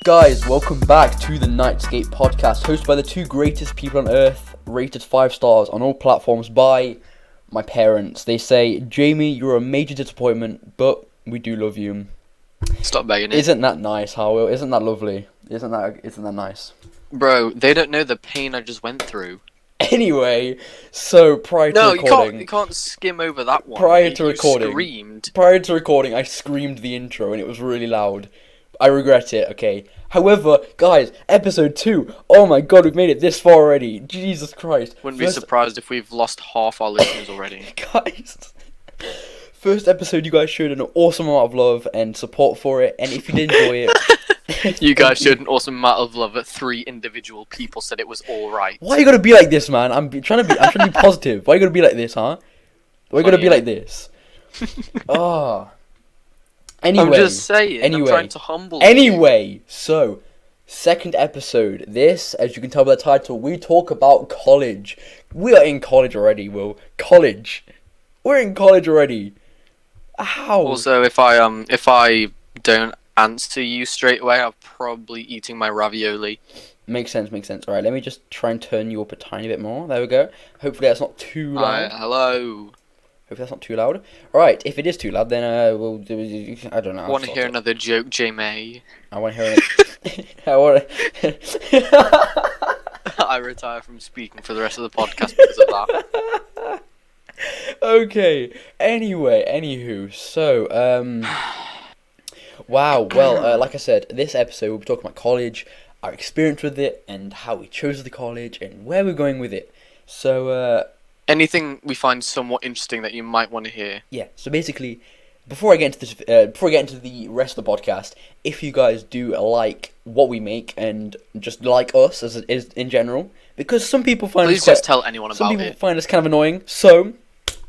Guys, welcome back to the NightScape podcast, hosted by the two greatest people on earth, rated 5 stars on all platforms by my parents. They say, Jamie, you're a major disappointment, but we do love you. Stop begging it. Isn't that nice, Howell? Isn't that lovely? Isn't that nice? Bro, they don't know the pain I just went through. Anyway, so prior to recording... you can't skim over that one. Prior to recording, I screamed the intro and it was really loud. I regret it, okay. However, guys, episode 2. Oh my god, we've made it this far already. Jesus Christ. Wouldn't be surprised if we've lost half our listeners already. Guys, first episode, you guys showed an awesome amount of love and support for it. And if you did enjoy it... You guys showed an awesome amount of love that 3 individual people said it was alright. Why you gotta be like this, man? I'm trying to be positive. Why you gotta be like this, huh? Why you gotta be like this? Oh... Anyway, I'm just saying, I'm trying to humble you. So, second episode. This, as you can tell by the title, we talk about college. We are in college already, Will. College. We're in college already. How? Also, if I don't answer you straight away, I'm probably eating my ravioli. Makes sense. Alright, let me just try and turn you up a tiny bit more. There we go. Hopefully that's not too loud. Hello. Hopefully that's not too loud. Alright, if it is too loud, then we'll do... I don't know. I want to hear another joke, Jamie. I want to hear it. I retire from speaking for the rest of the podcast because of that. Okay, anywho, so, wow, well, like I said, this episode we'll be talking about college, our experience with it, and how we chose the college, and where we're going with it. So, anything we find somewhat interesting that you might want to hear. Yeah, so basically, before I get into this, before I get into the rest of the podcast, if you guys do like what we make and just like us as in general, because some people find please just tell anyone about it. Some people find us kind of annoying, so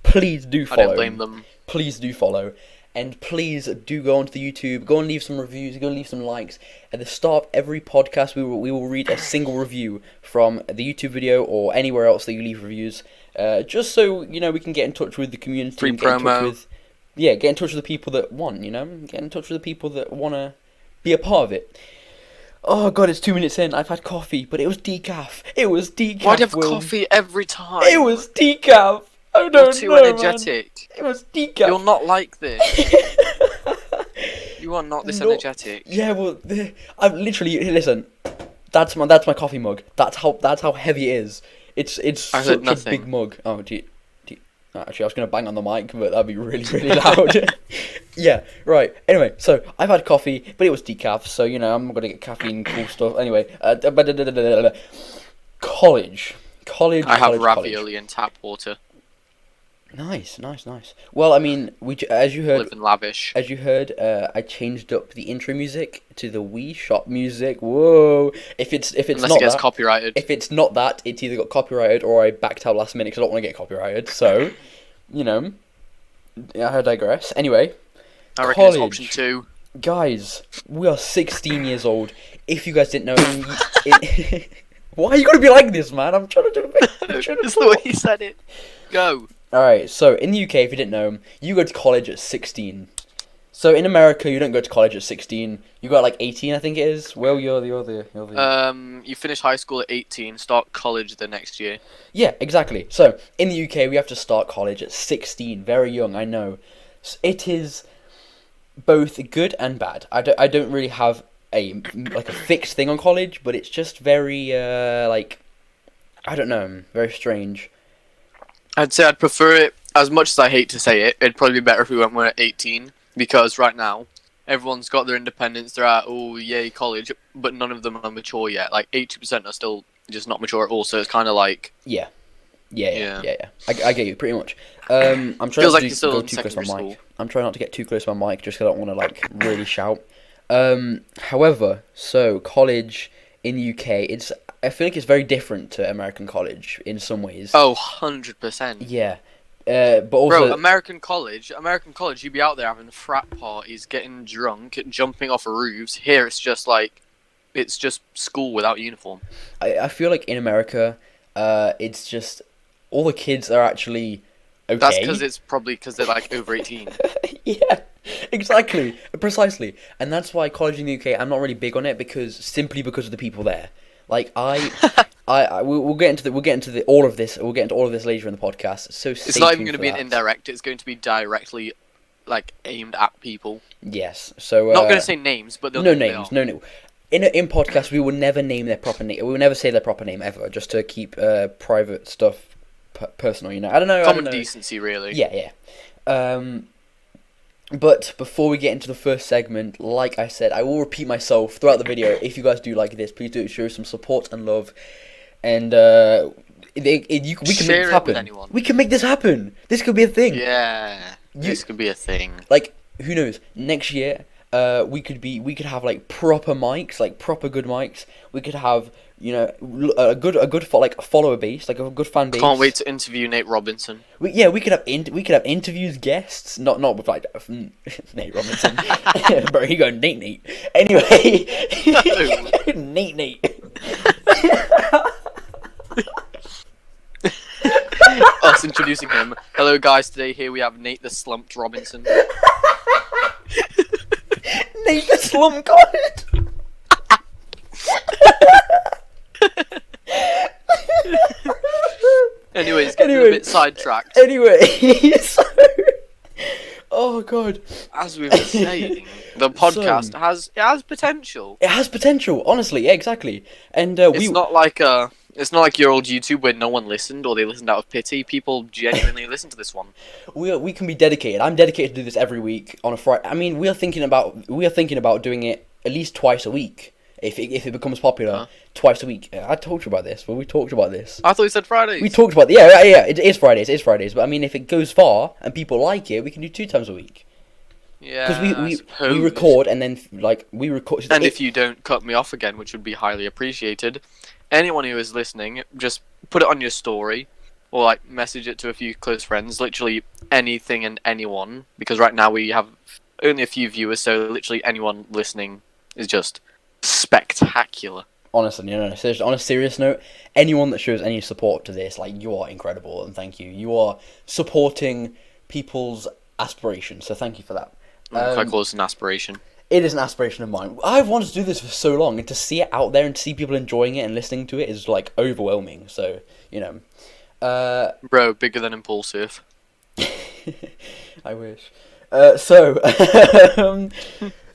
please do follow. I don't blame them. Please do follow, and please do go onto the YouTube, go and leave some reviews, go and leave some likes. At the start of every podcast, we will read a single review from the YouTube video or anywhere else that you leave reviews. Just so, you know, we can get in touch with the community. Free and get promo. In touch with, get in touch with the people that want, you know? Get in touch with the people that want to be a part of it. Oh, God, it's 2 minutes in. I've had coffee, but it was decaf. Why do you have coffee every time? It was decaf. I don't You're too energetic. Man. It was decaf. You're not like this. You are not this energetic. Yeah, well, I've literally... Listen, that's my coffee mug. That's how heavy it is. It's such a big mug. Oh, actually, I was going to bang on the mic, but that'd be really, really loud. Yeah, right. Anyway, so I've had coffee, but it was decaf, so, you know, I'm going to get caffeine, cool stuff. Anyway, college. I have ravioli and tap water. Nice. Well, I mean, as you heard, live in lavish. As you heard, I changed up the intro music to the Wii Shop music. Whoa! If it's Unless not it gets that, copyrighted. If it's not that, it's either got copyrighted or I backed out last minute because I don't want to get copyrighted. So, you know, I digress. Anyway, I reckon it's option 2. Guys, we are 16 years old. If you guys didn't know, why are you gonna be like this, man? I'm trying to do it. It's the way you said it. Go. Alright, so in the UK, if you didn't know, you go to college at 16. So in America, you don't go to college at 16. You got like 18, I think it is. Well, you're the... You finish high school at 18, start college the next year. Yeah, exactly. So in the UK, we have to start college at 16. Very young, I know. It is both good and bad. I don't really have a fixed thing on college, but it's just very I don't know, very strange. I'd say I'd prefer it, as much as I hate to say it, it'd probably be better if we went when at 18, because right now, everyone's got their independence, they're at, oh, yay, college, but none of them are mature yet. Like, 80% are still just not mature at all, so it's kind of like... Yeah. I get you, pretty much. I'm trying Feels not like to go too close to my mic. I'm trying not to get too close to my mic, just because I don't want to, really shout. However, so, college in the UK, I feel like it's very different to American college in some ways. Oh, 100%. Yeah. But also... Bro, American college, you'd be out there having frat parties, getting drunk, jumping off roofs. Here, it's just school without uniform. I feel like in America, it's just... all the kids are actually Okay. That's because they're like over 18. Yeah, exactly, precisely, and that's why college in the UK, I'm not really big on it simply because of the people there. Like we'll get into all of this. We'll get into all of this later in the podcast. So it's not even going to be an indirect. It's going to be directly, like, aimed at people. Yes. So not going to say names, but they'll no know names. No. In podcasts, we will never name their proper name. We will never say their proper name ever, just to keep private stuff personal. You know, I don't know. Common decency, really. Yeah. But before we get into the first segment, like I said, I will repeat myself throughout the video. If you guys do like this, please do show some support and love, and we can make this happen. We can make this happen. This could be a thing. Yeah, this could be a thing. Like, who knows? Next year, we could have like proper mics, like proper good mics. We could have, you know, a good follower base, like a good fan base. Can't wait to interview Nate Robinson. We could have interviews, guests, not with like Nate Robinson. Bro, he go Nate. Anyway, no. Nate. Us introducing him. Hello, guys. Today here we have Nate the Slumped Robinson. Nate the Slump God. Anyways, getting a bit sidetracked. Anyway, so, oh god. As we were saying, the podcast has potential. It has potential, honestly. Yeah, exactly. And it's not like your old YouTube where no one listened or they listened out of pity. People genuinely listen to this one. We can be dedicated. I'm dedicated to do this every week on a Friday. I mean, we are thinking about doing it at least twice a week. If it becomes popular, twice a week. I told you about this. Well, we talked about this. I thought you said Fridays. We talked about yeah. It is Fridays. It's Fridays. But I mean, if it goes far and people like it, we can do 2 times a week. Yeah. Because we record and then we record. And if you don't cut me off again, which would be highly appreciated, anyone who is listening, just put it on your story or like message it to a few close friends. Literally anything and anyone. Because right now we have only a few viewers, so literally anyone listening is just spectacular. Honestly, on a serious note, anyone that shows any support to this, like, you are incredible, and thank you. You are supporting people's aspirations, so thank you for that. I call this an aspiration. It is an aspiration of mine. I've wanted to do this for so long, and to see it out there and to see people enjoying it and listening to it is, like, overwhelming. So, you know. Bro, bigger than Impulsive. I wish.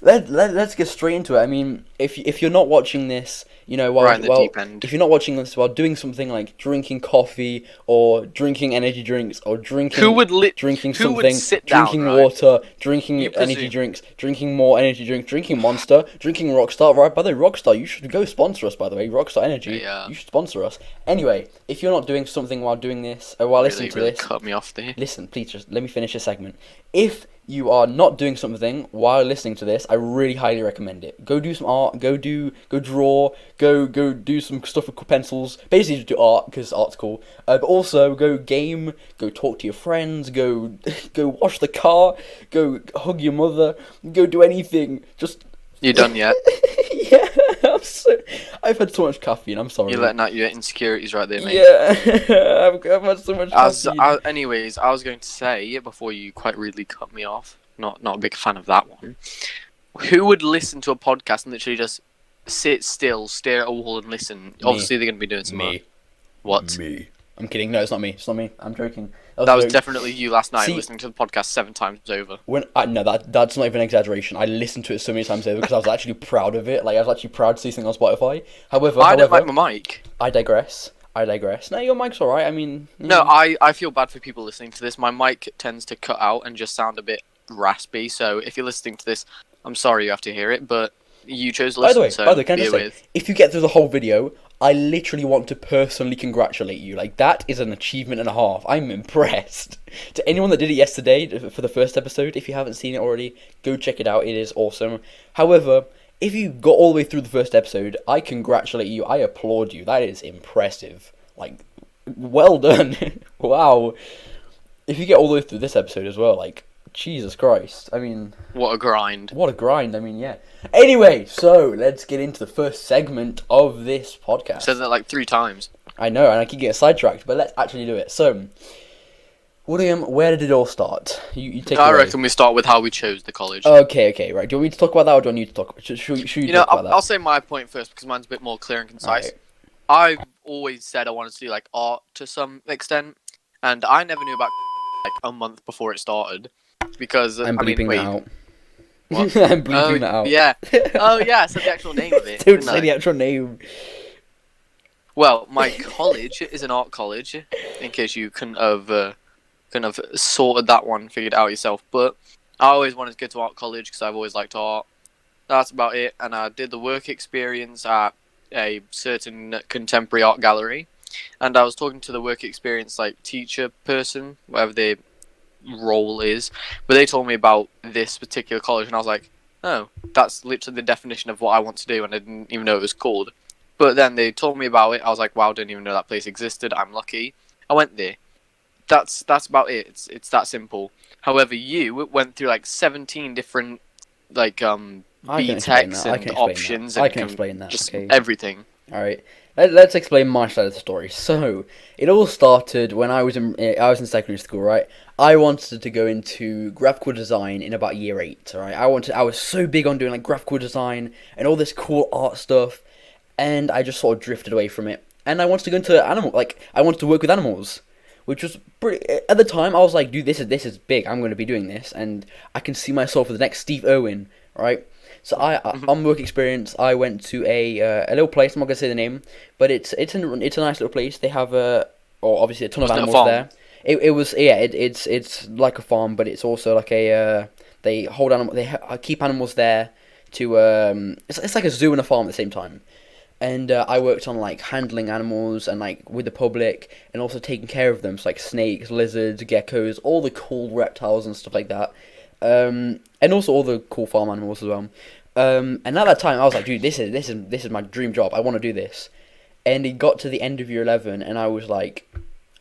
Let's get straight into it. I mean, if you're not watching this, you know, if you're not watching this while doing something like drinking coffee or drinking energy drinks or drinking water, drinking energy drinks, drinking more energy drinks, drinking Monster, drinking Rockstar. Right, by the way, Rockstar, you should go sponsor us. By the way, Rockstar Energy, you should sponsor us. Anyway, if you're not doing something while doing this or while listening to this, cut me off there. Listen, please, just let me finish this segment. If you are not doing something while listening to this, I really highly recommend it. Go do some art, go draw, go do some stuff with pencils. Basically just do art, because art's cool. But also go game, go talk to your friends, go wash the car, go hug your mother, go do anything. Just... You done yet? Yeah, I've had so much caffeine, I'm sorry. You're letting out your insecurities right there, mate. Yeah, I've had so much caffeine. Anyways, I was going to say, before you quite rudely cut me off, not a big fan of that one, who would listen to a podcast and literally just sit still, stare at a wall and listen? Me. Obviously they're going to be doing some What? Me. I'm kidding, no, it's not me, I'm joking. That was definitely you last night, listening to the podcast 7 times over. No, that's not even an exaggeration. I listened to it so many times over because I was actually proud of it. Like, I was actually proud to see something on Spotify. However, I don't like my mic. I digress. No, your mic's alright. I mean... No, I feel bad for people listening to this. My mic tends to cut out and just sound a bit raspy, so if you're listening to this, I'm sorry you have to hear it, but you chose to listen, by the way, can I just say, if you get through the whole video, I literally want to personally congratulate you. Like, that is an achievement and a half. I'm impressed. To anyone that did it yesterday for the first episode, if you haven't seen it already, go check it out. It is awesome. However, if you got all the way through the first episode, I congratulate you. I applaud you. That is impressive. Like, well done. Wow. If you get all the way through this episode as well, like, Jesus Christ. I mean... What a grind. I mean, yeah. Anyway, so let's get into the first segment of this podcast. Said that like 3 times. I know, and I keep getting sidetracked, but let's actually do it. So, William, where did it all start? You take it I away. reckon we start with how we chose the college. Okay, right. Do you want me to talk about that, or do I need to talk? Should you talk about that? I'll say my point first because mine's a bit more clear and concise. Right. I've always said I wanted to do like art to some extent, and I never knew about like a month before it started because I'm bleeping that out. What? I'm bleeping that out. Yeah. Oh yeah, I said the actual name of it. Don't say the actual name. Well, my college is an art college, in case you couldn't have sorted that one, figured it out yourself. But I always wanted to go to art college because I've always liked art. That's about it. And I did the work experience at a certain contemporary art gallery. And I was talking to the work experience like teacher person, whatever their role is. But they told me about this particular college, and I was like, oh, that's literally the definition of what I want to do, and I didn't even know it was called. But then they told me about it. I was like, wow, I didn't even know that place existed. I'm lucky. I went there. That's about it. It's that simple. However, you went through like 17 different like B-techs and options and I can explain that. Just okay. everything. All right. Let's explain my side of the story. So it all started when I was in secondary school, right? I wanted to go into graphical design in about year 8. All right. I was so big on doing like graphical design and all this cool art stuff, and I just sort of drifted away from it. And I wanted to go into I wanted to work with animals, which was pretty. At the time, I was like, dude, this is big. I'm going to be doing this, and I can see myself as the next Steve Irwin, right? So on work experience, I went to a little place. I'm not gonna say the name, but it's a nice little place. They have obviously a ton of animals there. It's like a farm, but it's also like they keep animals there to it's like a zoo and a farm at the same time. And I worked on like handling animals and like with the public, and also taking care of them, so like snakes, lizards, geckos, all the cool reptiles and stuff like that. And also all the cool farm animals as well. And at that time, I was like, dude, this is my dream job. I want to do this. And it got to the end of year 11, and I was like,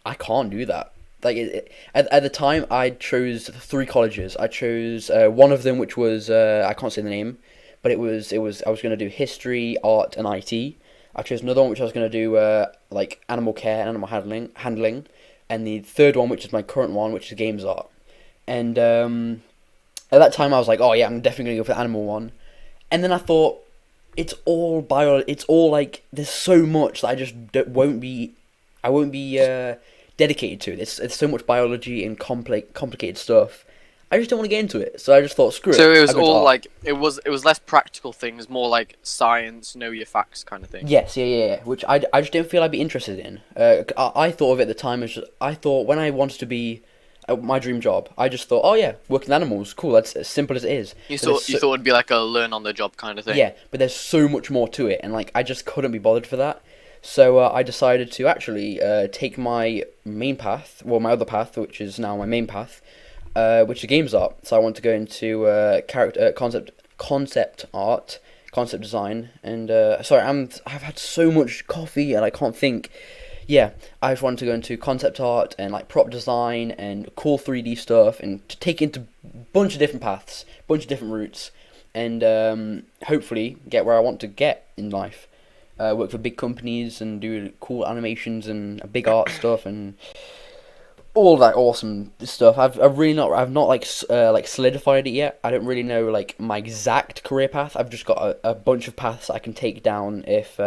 I can't do that. Like at the time, I chose 3 colleges. I chose one of them, which was I can't say the name, but it was I was going to do history, art, and IT. I chose another one which I was going to do like animal care and animal handling, and the third one, which is my current one, which is games art. And at that time, I was like, oh yeah, I'm definitely going to go for the animal one. And then I thought, it's all it's all like, there's so much that I just won't be dedicated to. It's so much biology and complicated stuff. I just don't want to get into it. So I just thought, screw it. So it was all like, it was less practical things, more like science, know your facts kind of thing. Yes, yeah. Which I just didn't feel I'd be interested in. I thought of it at the time as I thought when I wanted to be my dream job, I just thought, oh yeah, working with animals, cool. That's as simple as it is. You thought it'd be like a learn on the job kind of thing. Yeah, but there's so much more to it, and like I just couldn't be bothered for that. So I decided to actually take my main path, well, my other path, which is now my main path, which is games art. So I want to go into concept art, concept design, and I've had so much coffee and I can't think. Yeah, I just wanted to go into concept art and like prop design and cool 3D stuff, and to take into a bunch of different paths, bunch of different routes, and hopefully get where I want to get in life. Work for big companies and do cool animations and big art stuff and all that awesome stuff. I've not like solidified it yet. I don't really know like my exact career path. I've just got a bunch of paths I can take down if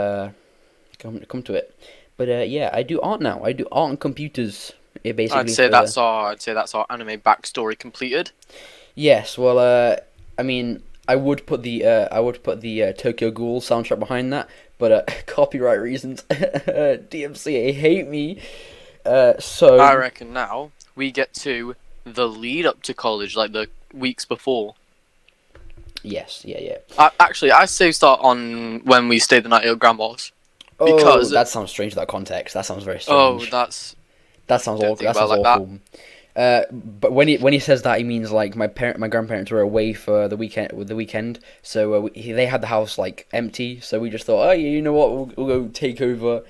come to it. But yeah, I do art now. I do art on computers. Basically, I'd say that's our anime backstory completed. Yes, well, I mean, I would put the Tokyo Ghoul soundtrack behind that, but copyright reasons, DMCA hate me. So I reckon now we get to the lead up to college, like the weeks before. Yes, yeah. Actually, I say start on when we stayed the night at your grandma's. Because that sounds strange in that context. That sounds very strange. Oh, that sounds awful. That sounds awful. But when he says that, he means like my grandparents were away for the weekend, so they had the house like empty. So we just thought, oh yeah, you know what, we'll go take over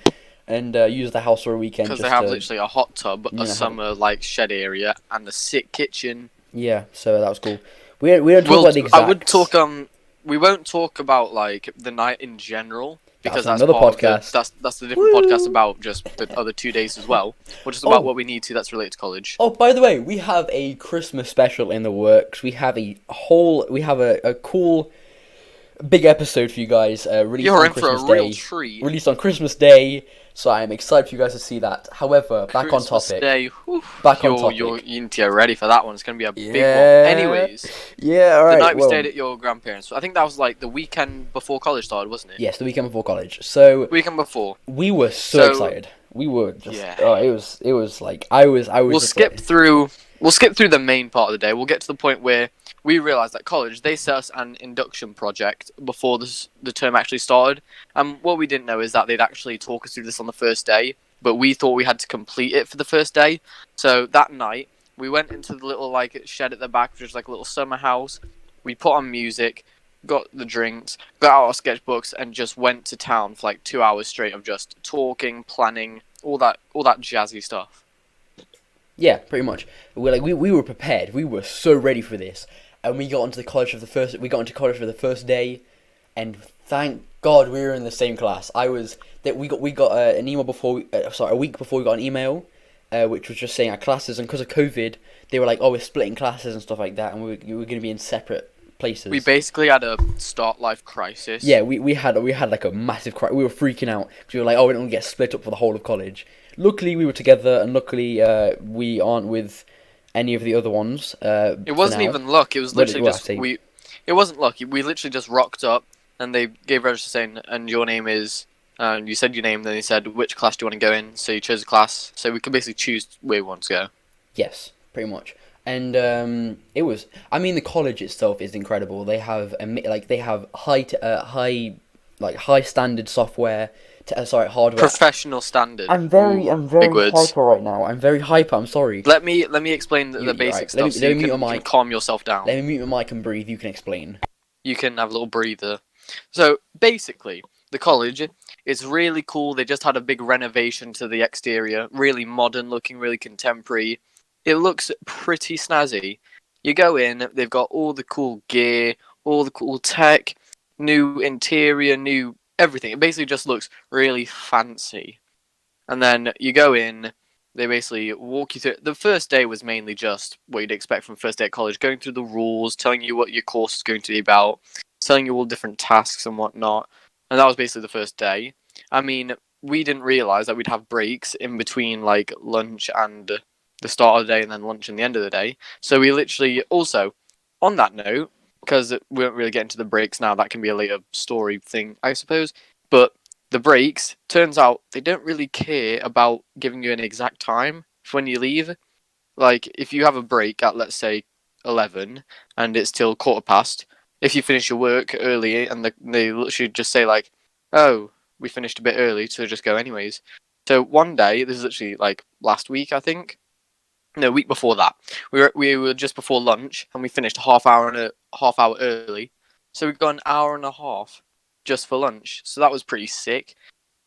and use the house for a weekend. Because they have literally a hot tub, a summer like shed area, and a sick kitchen. Yeah, so that was cool. We don't talk about the exact. We won't talk about like the night in general, because that's that's another part podcast. That's the different podcast about just the other 2 days as well, or just about what we need to that's related to college. Oh, by the way, we have a Christmas special in the works. We have a cool big episode for you guys. Released You're on in Christmas for a real Day. treat. Released on Christmas Day. So I am excited for you guys to see that. However, back on topic. Day, back on topic. You need to get ready for that one. It's going to be a big one. Anyways. Yeah, alright. The night we stayed at your grandparents'. I think that was like the weekend before college started, wasn't it? Yes, the weekend before college. So weekend before. We were so excited. We were just it was like I was We'll skip through the main part of the day. We'll get to the point where we realised that college, they set us an induction project before the term actually started. And what we didn't know is that they'd actually talk us through this on the first day, but we thought we had to complete it for the first day. So that night, we went into the little like shed at the back, which was like a little summer house. We put on music, got the drinks, got out our sketchbooks, and just went to town for like 2 hours straight of just talking, planning, all that jazzy stuff. Yeah, pretty much. We were prepared. We were so ready for this. And we got into college for the first day, and thank God we were in the same class. We got an email a week before we got an email, which was just saying our classes, and because of COVID, they were like, oh, we're splitting classes and stuff like that, and we were going to be in separate places. We basically had a start life crisis. Yeah, we had like a massive crisis. We were freaking out because we were like, oh, we don't want to get split up for the whole of college. Luckily, we were together, and luckily, we aren't with any of the other ones. It wasn't even luck. It was literally It wasn't luck. We literally just rocked up, and they gave register saying, and your name is. You said your name, then they said which class do you want to go in. So you chose a class, so we could basically choose where we want to go. Yes, pretty much. And it was. I mean, the college itself is incredible. They have high standard software. Hardware. Professional standard. I'm very hyper right now. I'm very hyper. I'm sorry. Let me explain the basic stuff. Let me mute your mic. You can calm yourself down. Let me mute your mic and breathe. You can explain. You can have a little breather. So basically, the college is really cool. They just had a big renovation to the exterior. Really modern looking, really contemporary. It looks pretty snazzy. You go in, they've got all the cool gear, all the cool tech, new interior, new everything. It basically just looks really fancy. And then you go in, they basically walk you through. The first day was mainly just what you'd expect from first day at college, going through the rules, telling you what your course is going to be about, telling you all different tasks and whatnot. And that was basically the first day. I mean, we didn't realise that we'd have breaks in between like lunch and the start of the day and then lunch and the end of the day. So we literally also, on that note, because we won't really get into the breaks now, that can be a later story thing, I suppose. But the breaks, turns out they don't really care about giving you an exact time for when you leave. Like, if you have a break at, let's say, 11, and it's till 15:15, if you finish your work early, and they literally just say, like, oh, we finished a bit early, so just go anyways. So one day, this is literally, like, last week, I think. No, week before that. We were just before lunch, and we finished a half hour early. So we got an hour and a half just for lunch. So that was pretty sick.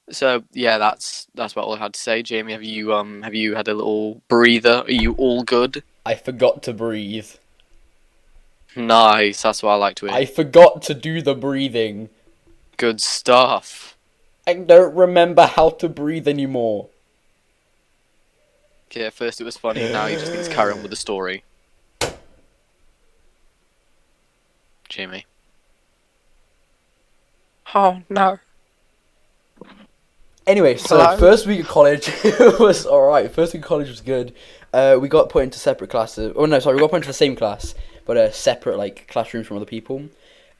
So yeah, that's about all I had to say. Jamie, have you had a little breather? Are you all good? I forgot to breathe. Nice, that's what I like to hear. I forgot to do the breathing. Good stuff. I don't remember how to breathe anymore. Okay, at first it was funny, now you just need to carry on with the story. Jamie. Oh, no. Anyway, so first week of college was alright. First week of college was good. We got put into separate classes. Oh, no, sorry, we got put into the same class, but separate, like, classrooms from other people.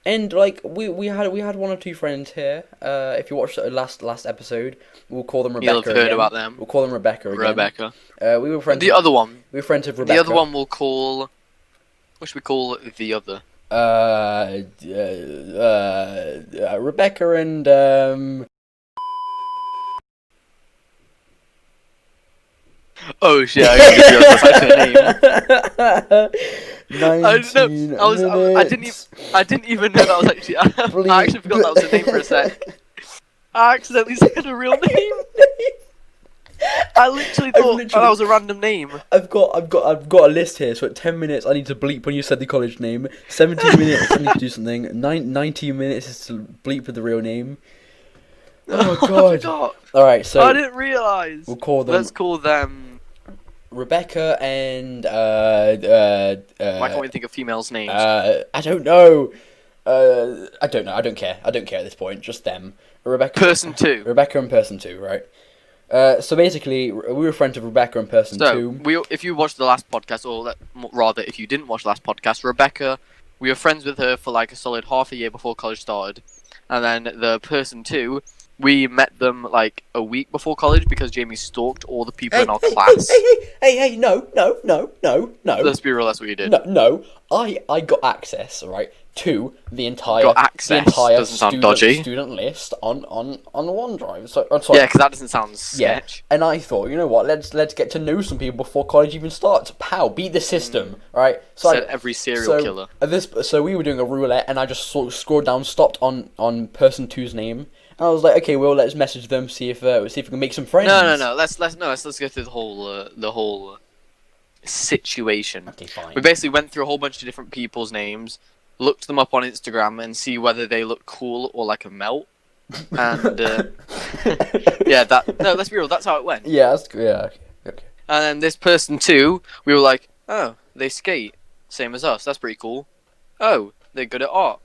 And, like, we had one or two friends here. If you watched the last episode, we'll call them Rebecca. You'll have heard about them. We'll call them Rebecca again. Rebecca. We were friends. The other one. We were friends with Rebecca. The other one we'll call. What should we call the other? Rebecca and Oh shit! I didn't even know that was actually. I actually forgot that was a name for a sec. I accidentally said a real name. I literally thought that was a random name. I've got a list here. So at 10 minutes, I need to bleep when you said the college name. 17 minutes, I need to do something. 19 minutes is to bleep with the real name. Oh I god. forgot. Alright, so I didn't realise. we'll call them. Let's call them. Rebecca and Why can't we think of females' names? I don't know. I don't know. I don't care. I don't care at this point. Just them. Person 2. Rebecca and person 2, right? So basically, we were friends with Rebecca and person 2. If you watched the last podcast, or rather, if you didn't watch the last podcast, Rebecca, we were friends with her for like a solid half a year before college started, and then the person 2, we met them like a week before college because Jamie stalked all the people in our class. Hey, no. Let's be real, that's what you did. No, I got access, right, to the entire Doesn't sound dodgy. student list on OneDrive. So, sorry. Yeah, because that doesn't sound sketch. Yeah, and I thought, you know what, let's get to know some people before college even starts. Pow, beat the system, right? So every serial killer. So we were doing a roulette, and I just sort of scrolled down, stopped on person 2's name, and I was like, okay, well, let's message them, see if we can make some friends. No. Let's go through the whole situation. Okay, fine. We basically went through a whole bunch of different people's names, looked them up on Instagram, and see whether they look cool or like a melt. And let's be real. That's how it went. Yeah, okay. And then this person 2, we were like, oh, they skate, same as us. That's pretty cool. Oh, they're good at art.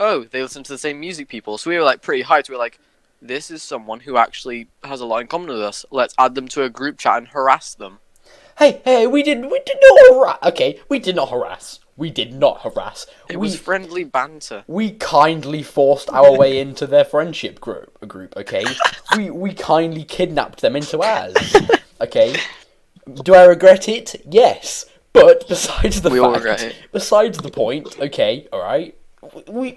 Oh, they listen to the same music people. So we were like pretty hyped. We were like, this is someone who actually has a lot in common with us. Let's add them to a group chat and harass them. Hey, we did not harass. Okay, we did not harass. It was friendly banter. We kindly forced our way into their friendship group. Okay, we kindly kidnapped them into ours. Okay, do I regret it? Yes, but besides the point. Okay, all right. We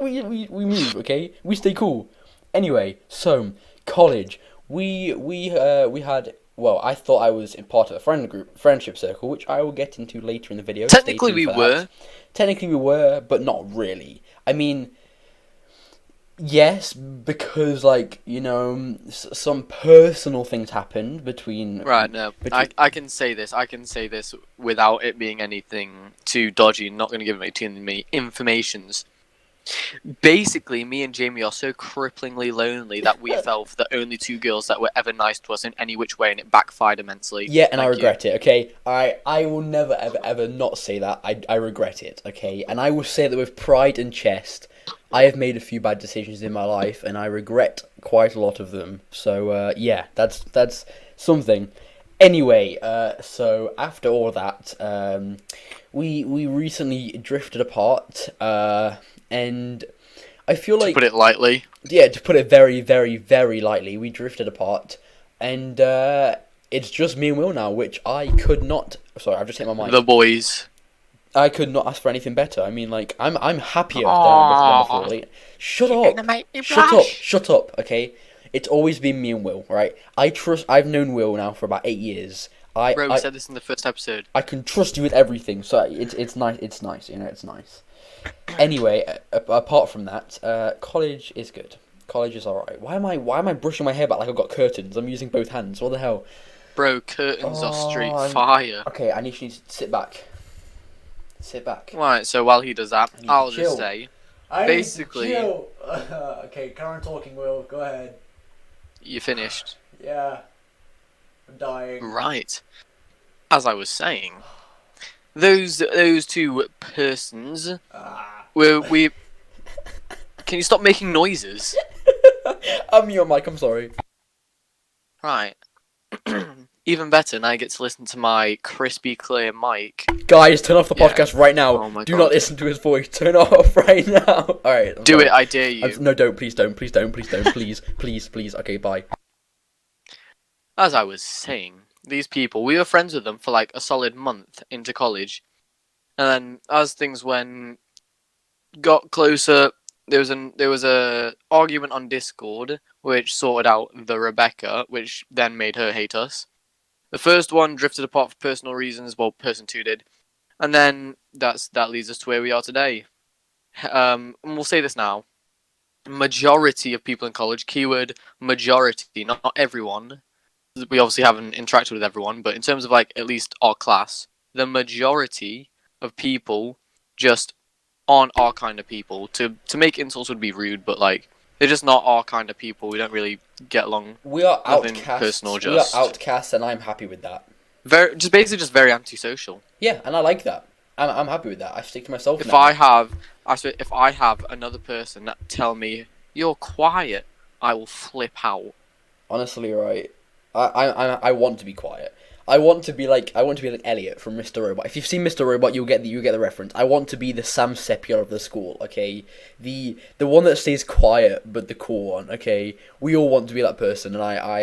move. Okay, we stay cool. Anyway, so college. We had. Well, I thought I was in part of a friendship circle, which I will get into later in the video. Technically, we were. Technically, we were, but not really. I mean, yes, because, like, you know, some personal things happened between... Right, no. I can say this. I can say this without it being anything too dodgy. Not going to give too many informations. Basically, me and Jamie are so cripplingly lonely that we fell for the only 2 girls that were ever nice to us in any which way, and it backfired immensely. Yeah, and I regret it, okay? I will never, ever not say that. I regret it, okay? And I will say that with pride and chest, I have made a few bad decisions in my life, and I regret quite a lot of them. So, yeah, that's something. Anyway, so after all that, we recently drifted apart, and I feel like... To put it lightly. Yeah, to put it very, very, very lightly, we drifted apart, and it's just me and Will now, which I could not... Sorry, I've just hit my mic. The boys. I could not ask for anything better. I mean, like, I'm happier than before. Like, shut up, okay? It's always been me and Will, right? I've known Will now for about 8 years. We said this in the first episode. I can trust you with everything, so it's nice, you know, it's nice. Anyway, apart from that, college is good. College is alright. Why am I brushing my hair back like I've got curtains? I'm using both hands. What the hell? Bro, curtains are straight fire. Okay, I need to sit back. Right, so while he does that, I'll just say, basically... Okay, current talking, Will. Go ahead. You finished? Yeah. I'm dying. Right. As I was saying, those 2 persons we Can you stop making noises? I'm your mic, I'm sorry. Right. Even better, now I get to listen to my crispy clear mic. Guys, turn off the podcast right now. Oh my Do God. not listen to his voice. Turn it off right now. Alright. Do it, I dare you. No, don't. Please don't. Please. Please. Okay, bye. As I was saying, these people, we were friends with them for like a solid month into college. And then as things got closer, there was a argument on Discord which sorted out the Rebecca, which then made her hate us. The first one drifted apart for personal reasons, well, person 2 did. And then that leads us to where we are today. And we'll say this now. Majority of people in college, keyword majority, not everyone. We obviously haven't interacted with everyone, but in terms of like at least our class, the majority of people just aren't our kind of people. To make insults would be rude, but like They're just not our kind of people. We don't really get along. We are Nothing outcasts. personal, We are just outcasts, and I'm happy with that. just very antisocial. Yeah, and I like that. I'm happy with that. I stick to myself If now. if I have another person that tell me you're quiet, I will flip out. Honestly, right. I want to be quiet. I want to be like Elliot from Mr. Robot. If you've seen Mr. Robot, you get the reference. I want to be the Sam Sepia of the school, okay? The one that stays quiet but the cool one, okay? We all want to be that person, and I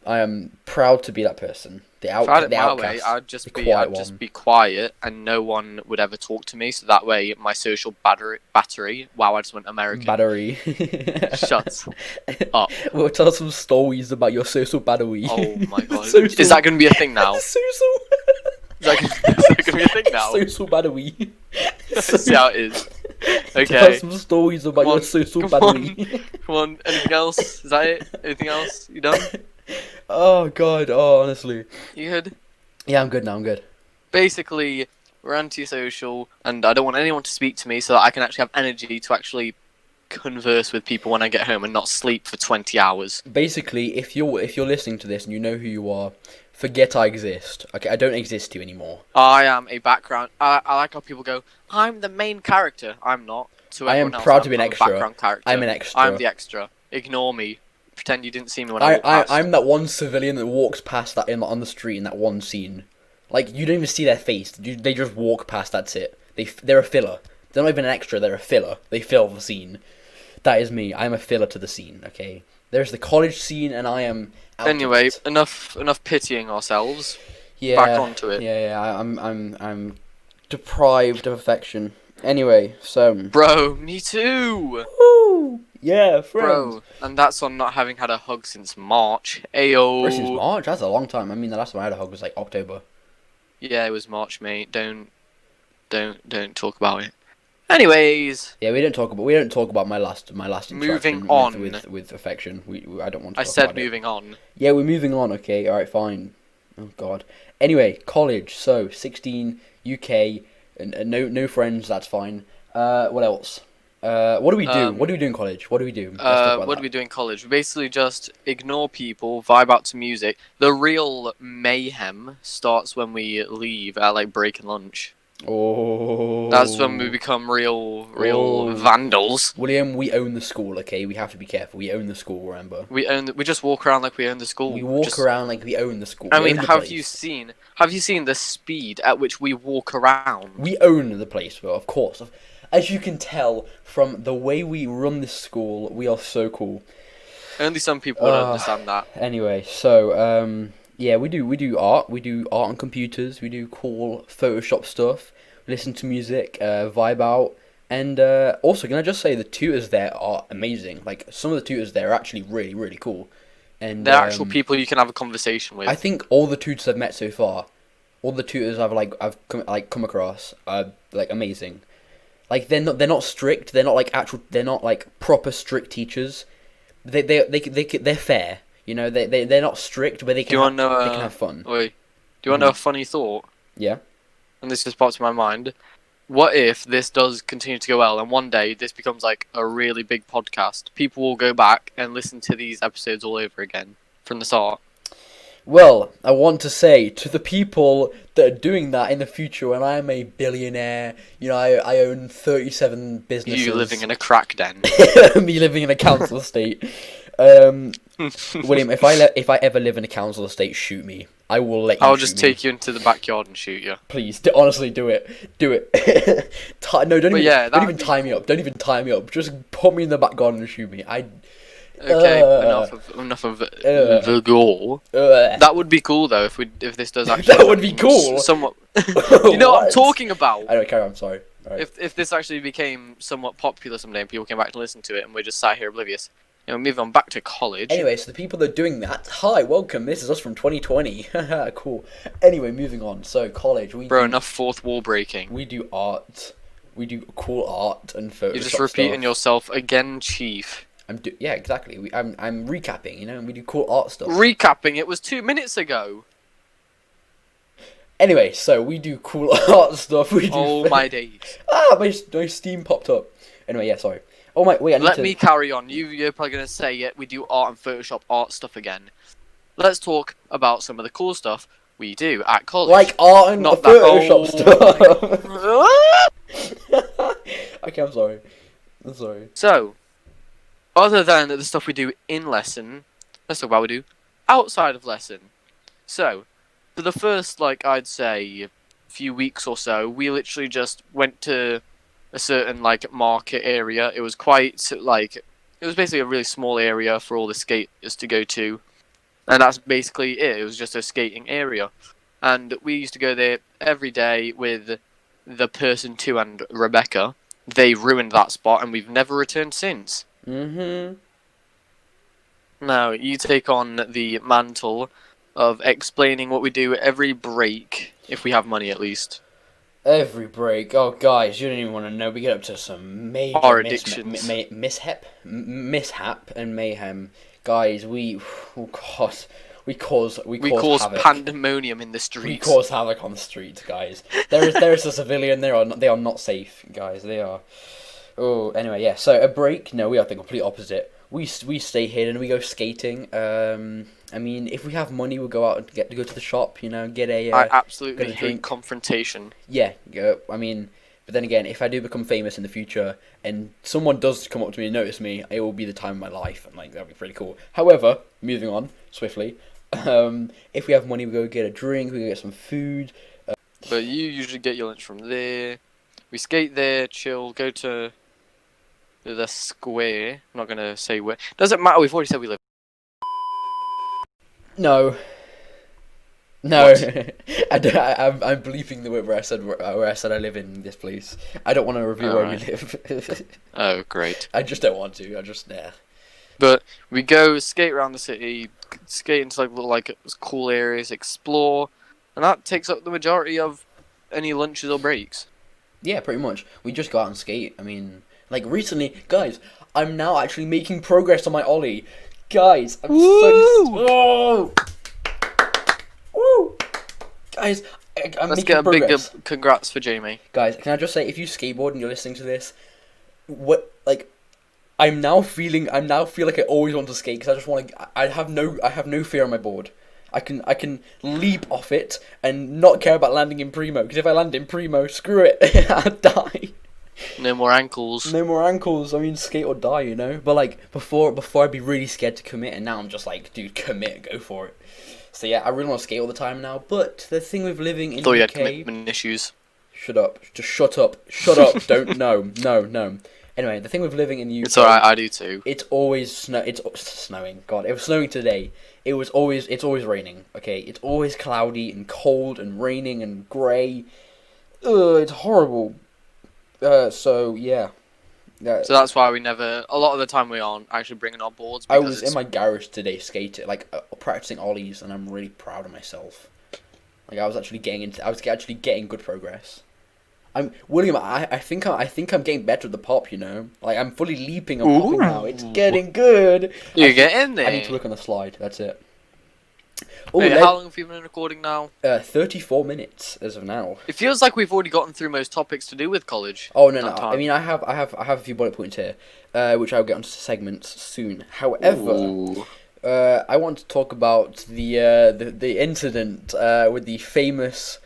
am proud to be that person. If I had it my way, I'd just be quiet, and no one would ever talk to me. So that way, my social battery. Wow, I just went American. Battery. Shut up. We'll tell some stories about your social battery. Oh my god, is that going to be a thing now? Social. Is that going to be a thing now? Social battery. Let's see how it is. Okay. Tell some stories about your social battery. Come on. Anything else? Is that it? Anything else? You done? Oh god, honestly. You good? Yeah, I'm good now, I'm good. Basically, we're antisocial, and I don't want anyone to speak to me so that I can actually have energy to actually converse with people when I get home and not sleep for 20 hours. Basically, if you're listening to this and you know who you are, forget I exist. Okay, I don't exist to you anymore. I am a background. I like how people go, I'm the main character. I'm not. I am proud to be an extra. Background character. I'm an extra. I'm the extra. Ignore me. Pretend you didn't see me when I walked past. I'm that one civilian that walks past that on the street in that one scene. Like, you don't even see their face. They just walk past, that's it. They're a filler. They're not even an extra, they're a filler. They fill the scene. That is me. I'm a filler to the scene, okay? There's the college scene, and I am out Anyway, enough pitying ourselves. Yeah. Back onto it. Yeah, I'm deprived of affection. Anyway, so... Bro, me too! Woo! Yeah, friends. Bro, and that's on not having had a hug since March. Ayo. Since March? That's a long time. I mean, the last time I had a hug was like October. Yeah, it was March, mate. Don't talk about it. Anyways. Yeah, we don't talk about my last interaction moving on with affection. I don't want to. I said moving on. Yeah, we're moving on. Okay, all right, fine. Oh God. Anyway, college. So 16, UK, and no friends. That's fine. What else? What do we do? What do we do in college? What do we do? What do we do in college? We basically just ignore people, vibe out to music. The real mayhem starts when we leave at like break and lunch. Oh. That's when we become real vandals. William, we own the school, okay? We have to be careful. We own the school, remember? We just walk around like we own the school. We walk around like we own the school. I mean, have you seen the speed at which we walk around? We own the place, well, of course. As you can tell from the way we run this school, we are so cool. Only some people would understand that. Anyway, so yeah, we do art. We do art on computers. We do cool Photoshop stuff. Listen to music, vibe out, and also, can I just say the tutors there are amazing. Like, some of the tutors there are actually really, really cool. And they're actual people you can have a conversation with. I think all the tutors I've met so far, all the tutors I've come across are like amazing. Like, they're not strict. They're not like proper strict teachers. They're fair. You know, they're not strict, but they can have fun. Wait, do you want to know a funny thought? Yeah. And this just popped to my mind. What if this does continue to go well, and one day this becomes like a really big podcast? People will go back and listen to these episodes all over again from the start. Well, I want to say to the people that are doing that in the future, when I am a billionaire, you know, I own 37 businesses. You living in a crack den. Me living in a council estate. William, if I ever live in a council estate, shoot me. I will let you. I'll just take you into the backyard and shoot you. Please, honestly, do it. Do it. No, don't even tie me up. Don't even tie me up. Just put me in the back garden and shoot me. Okay, enough of the gore. That would be cool though if this does actually. That would be cool. Somewhat. You know what I'm talking about. I don't care. I'm sorry. Right. If this actually became somewhat popular someday and people came back to listen to it and we're just sat here oblivious. You know, moving on back to college. Anyway, so the people that are doing that, hi, welcome. This is us from 2020. Cool. Anyway, moving on. So college, enough fourth wall breaking. We do art. We do cool art and Photoshop. You're just repeating yourself again, Chief. Yeah, exactly. I'm recapping, you know, and we do cool art stuff. Recapping? It was 2 minutes ago. Anyway, so we do cool art stuff. My days. My Steam popped up. Anyway, yeah, sorry. Oh my, wait, I need Let to... me carry on. You're probably going to say it. We do art and Photoshop art stuff again. Let's talk about some of the cool stuff we do at college. Like art and Not Photoshop stuff. Okay, I'm sorry. So, other than the stuff we do in lesson, let's talk about what we do outside of lesson. So, for the first, like, I'd say, few weeks or so, we literally just went to a certain, like, market area. It was quite, like, it was basically a really small area for all the skaters to go to. And that's basically it. It was just a skating area. And we used to go there every day with the person 2 and Rebecca. They ruined that spot and we've never returned since. Mm-hmm. Now, you take on the mantle of explaining what we do every break, if we have money at least. Every break. Oh, guys, you don't even want to know. We get up to some major mishap and mayhem. Guys, we cause havoc. Pandemonium in the streets. We cause havoc on the streets, guys. There is a civilian. They are not safe, guys. They are. Oh, anyway, yeah. So a break? No, we are the complete opposite. We stay hidden and we go skating. I mean, if we have money, we'll go out and go to the shop. You know, get a. I absolutely hate confrontation. Yeah, I mean, but then again, if I do become famous in the future and someone does come up to me and notice me, it will be the time of my life, and like that'd be pretty cool. However, moving on swiftly, if we have money, we go get a drink, we go get some food. But you usually get your lunch from there. We skate there, chill, go to the square. I'm not gonna say where. Doesn't matter. We've already said we live. No. I'm bleeping the word where I said I live in this place. I don't want to reveal where we live. Oh, great. I just don't want to. Yeah. But we go skate around the city, skate into like little like cool areas, explore, and that takes up the majority of any lunches or breaks. Yeah, pretty much. We just go out and skate. I mean, like recently, guys, I'm now actually making progress on my ollie. Guys, I'm so Woo! Guys, I'm Let's making get a progress. big congrats for Jamie. Guys, can I just say, if you skateboard and you're listening to this, I now feel like I always want to skate because I just want to. I have no fear on my board. I can leap off it and not care about landing in primo, because if I land in primo, screw it, I'll die. No more ankles. No more ankles. I mean, skate or die, you know. But like before I'd be really scared to commit, and now I'm just like, dude, commit, go for it. So yeah, I really want to skate all the time now. But the thing with living in the UK, you had commitment issues. Shut up. Just shut up. Don't no. Anyway, the thing with living in the UK, it's alright. I do too. It's always snowing. God, it was snowing today. It's always raining. Okay, it's always cloudy and cold and raining and grey. It's horrible. So yeah. So that's why we never. A lot of the time we aren't actually bringing our boards. I was in my garage today skating, practicing ollies, and I'm really proud of myself. Like I was actually getting good progress. William, I think I'm getting better at the pop. You know, like I'm fully leaping and popping now. It's getting good. You get in there. I need to look on the slide. That's it. Wait, how long have you been recording now? 34 minutes as of now. It feels like we've already gotten through most topics to do with college. Oh no! I mean, I have a few bullet points here, which I'll get onto segments soon. However, I want to talk about the incident with the famous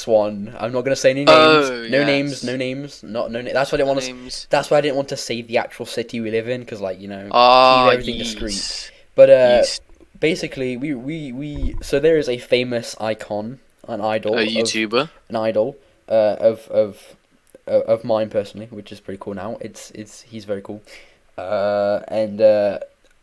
one. I'm not going to say any names. Oh, no yes. names. That's why I didn't want to. That's why I didn't want to say the actual city we live in, because keep everything discreet. But basically, so there is a famous icon, an idol, a YouTuber, of mine personally, which is pretty cool now. He's very cool, and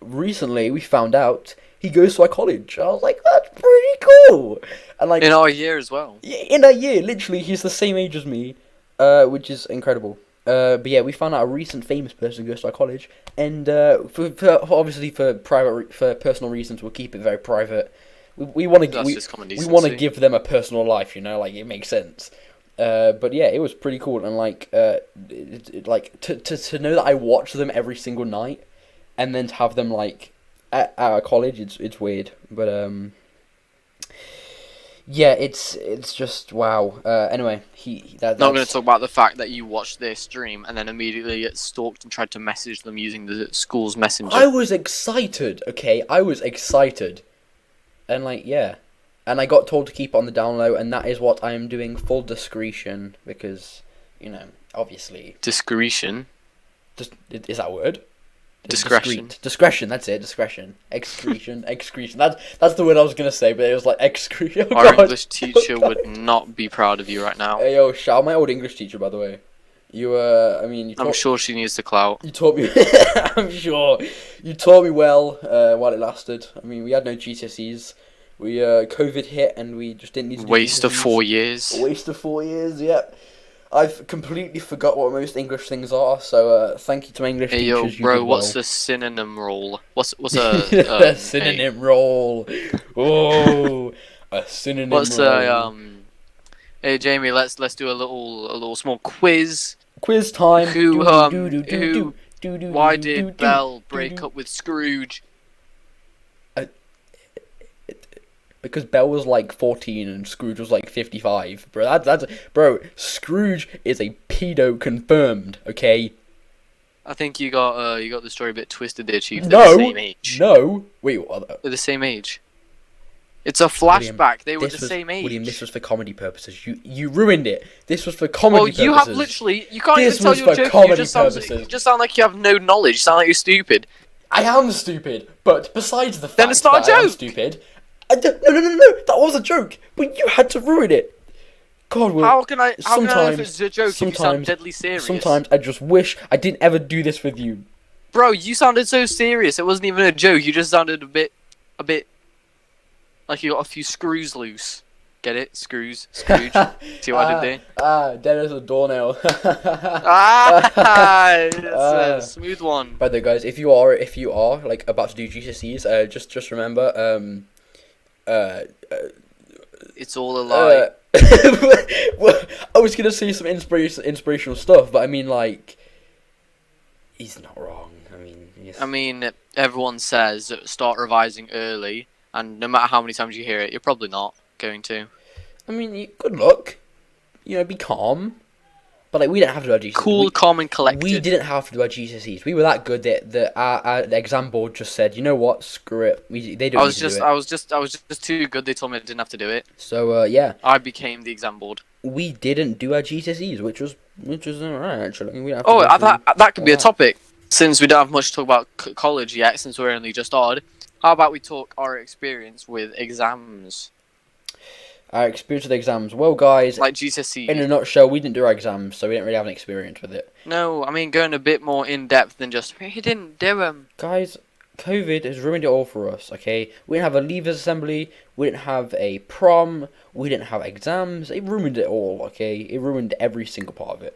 recently we found out he goes to our college. I was like, that's pretty cool. And like in our year as well. Yeah, in our year, literally, he's the same age as me, which is incredible. But yeah, we found out a recent famous person goes to our college, and for personal reasons, we'll keep it very private. We want to give them a personal life, you know, like it makes sense. But yeah, it was pretty cool, and like to know that I watch them every single night, and then to have them like at our college, it's weird, but Yeah, it's just wow. Anyway, Not going to talk about the fact that you watched their stream and then immediately get stalked and tried to message them using the school's messenger. I was excited. Okay, I was excited, and like yeah, and I got told to keep it on the down low, and that is what I am doing. Full discretion, because obviously discretion. Is that a word? Discretion. Discretion, that's it. Discretion. Excretion. Excretion. That's the word I was going to say, but it was like excretion. Oh, Our English teacher would not be proud of you right now. Hey, yo, shout out my old English teacher, by the way. I'm sure she needs the clout. You taught me... I'm sure. You taught me well while it lasted. I mean, we had no GCSEs. COVID hit and we just didn't need to do Waste GCSEs. of 4 years. A waste of 4 years, yep. I've completely forgot what most English things are, so thank you to my English teachers. Hey, yo, bro, what's the synonym role? What's a a synonym role? Oh, a synonym role. What's a Hey, Jamie, let's do a little small quiz. Quiz time. Why did Belle break up with Scrooge? Because Belle was like 14 and Scrooge was like 55, bro. Bro. Scrooge is a pedo confirmed. Okay. I think you got the story a bit twisted there, Chief. They're the same age. No. Wait. What? They're the same age. It's a flashback. They were the same age. William, this was for comedy purposes. You ruined it. This was for comedy purposes. Well, you have literally. You can't even tell your joke. You just sound like you have no knowledge. You sound like you're stupid. I am stupid, but besides the fact then it's not that a joke. I am stupid. No, that was a joke, but you had to ruin it. God, Will. How can I know if it's a joke if you sound deadly serious? Sometimes I just wish I didn't ever do this with you. Bro, you sounded so serious. It wasn't even a joke. You just sounded a bit like you got a few screws loose. Get it? Screws. Scrooge. See what I did there? Dead as a doornail. That's a smooth one. By the way, guys, if you are like about to do GCSEs, just remember, it's all a lie. Well, I was gonna say some inspirational stuff, but I mean, like, he's not wrong. I mean, everyone says start revising early, and no matter how many times you hear it, you're probably not going to. I mean, good luck. Be calm. But like, we didn't have to do our GCSEs. Cool, calm, and collected. We didn't have to do our GCSEs. We were that good that our the exam board just said, you know what, screw it. They don't need to do it. I was just too good. They told me I didn't have to do it. So yeah. I became the exam board. We didn't do our GCSEs, which was alright actually. We that could be a topic. Since we don't have much to talk about college yet, since we're only just odd, how about we talk our experience with exams? Our experience with exams. Well, guys, like GCSE. In a nutshell, we didn't do our exams, so we didn't really have an experience with it. No, I mean going a bit more in depth than just he didn't do them. Guys, COVID has ruined it all for us. Okay, we didn't have a leavers assembly. We didn't have a prom. We didn't have exams. It ruined it all. Okay, it ruined every single part of it.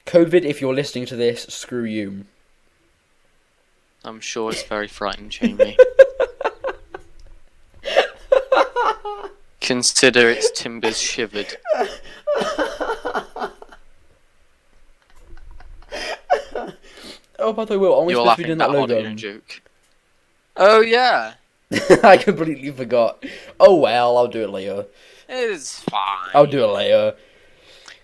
COVID, if you're listening to this, screw you. I'm sure it's very frightening, Jamie. Consider its timbers shivered. Oh, by the way, Will, aren't we supposed to be doing that logo? You're laughing that hard in a joke. Oh, yeah. I completely forgot. Oh, well, I'll do it later. It's fine. I'll do it later.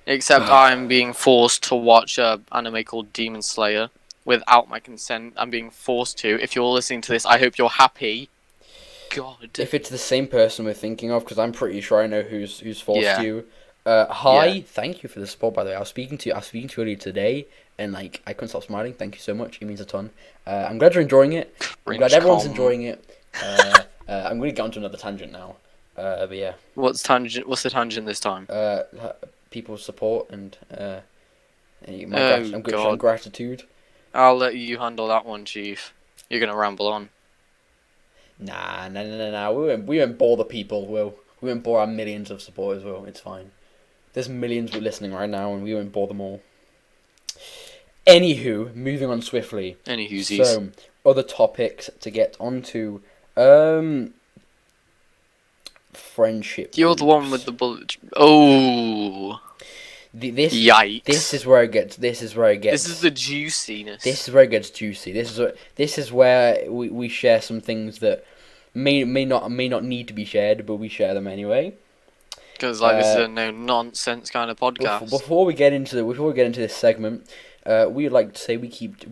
Except I'm being forced to watch an anime called Demon Slayer without my consent. I'm being forced to. If you're listening to this, I hope you're happy. God. If it's the same person we're thinking of, because I'm pretty sure I know who's forced you. Hi, thank you for the support. By the way, I was speaking to you earlier today, and like I couldn't stop smiling. Thank you so much. It means a ton. I'm glad you're enjoying it. I'm glad everyone's enjoying it. I'm going to get onto another tangent now. But yeah. What's the tangent this time? People's support and my gratitude. I'll let you handle that one, Chief. You're gonna ramble on. Nah. We won't bore the people, Will. We won't bore our millions of supporters, Will. It's fine. There's millions listening right now, and we won't bore them all. Anywho, moving on swiftly. So, other topics to get onto. Friendship. You're the one with the bullet. Oh. Yikes. This is where it gets. This is the juiciness. This is where it gets juicy. This is where we share some things that may not need to be shared, but we share them anyway. Because this is a no nonsense kind of podcast. Before we get into this segment, we would like to say we keep.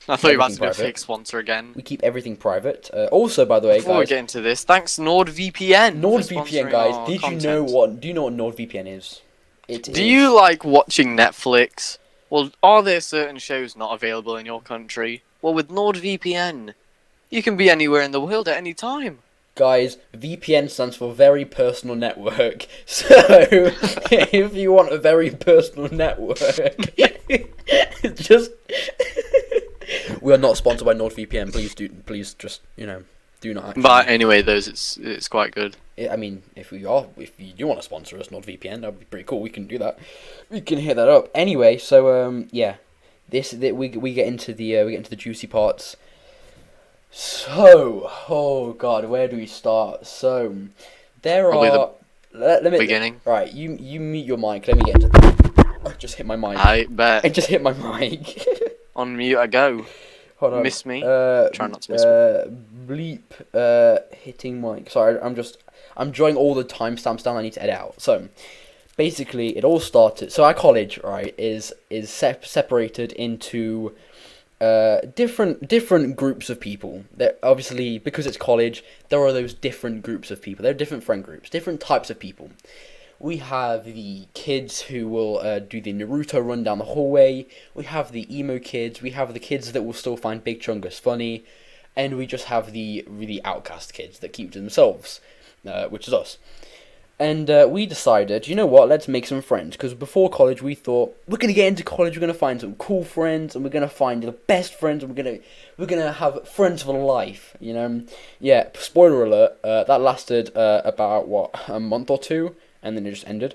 I thought you were about to be a fake sponsor again. We keep everything private. Also, by the way, before we get into this, thanks NordVPN. NordVPN, guys. Do you know what NordVPN is? Do you like watching Netflix? Well, are there certain shows not available in your country? Well, with NordVPN, you can be anywhere in the world at any time. Guys, VPN stands for Very Personal Network. So, if you want a very personal network, just... We are not sponsored by NordVPN. Please just, do not actually... But anyway, it's quite good. I mean, if you do want to sponsor us, NordVPN, that would be pretty cool. We can do that. We can hit that up. Anyway, so yeah, we get into the juicy parts. So, oh god, where do we start? So, there are... Let me... Beginning. Right, you mute your mic. Let me get into... I just hit my mic. I bet. I just hit my mic. On mute I go. Hold on. Miss me? Try not to miss me. Bleep, hitting mic. Sorry, I'm drawing all the timestamps down I need to edit out. So, basically, it all started... So, our college, right, is separated into... different groups of people. That obviously, because it's college, there are those different groups of people. There are different friend groups, different types of people. We have the kids who will do the Naruto run down the hallway. We have the emo kids. We have the kids that will still find Big Chungus funny, and we just have the really outcast kids that keep to themselves, which is us. And we decided, you know what, let's make some friends. Because before college, we thought, we're going to get into college, we're going to find some cool friends, and we're going to find the best friends, and we're gonna have friends for life, Yeah, spoiler alert, that lasted about, a month or two, and then it just ended.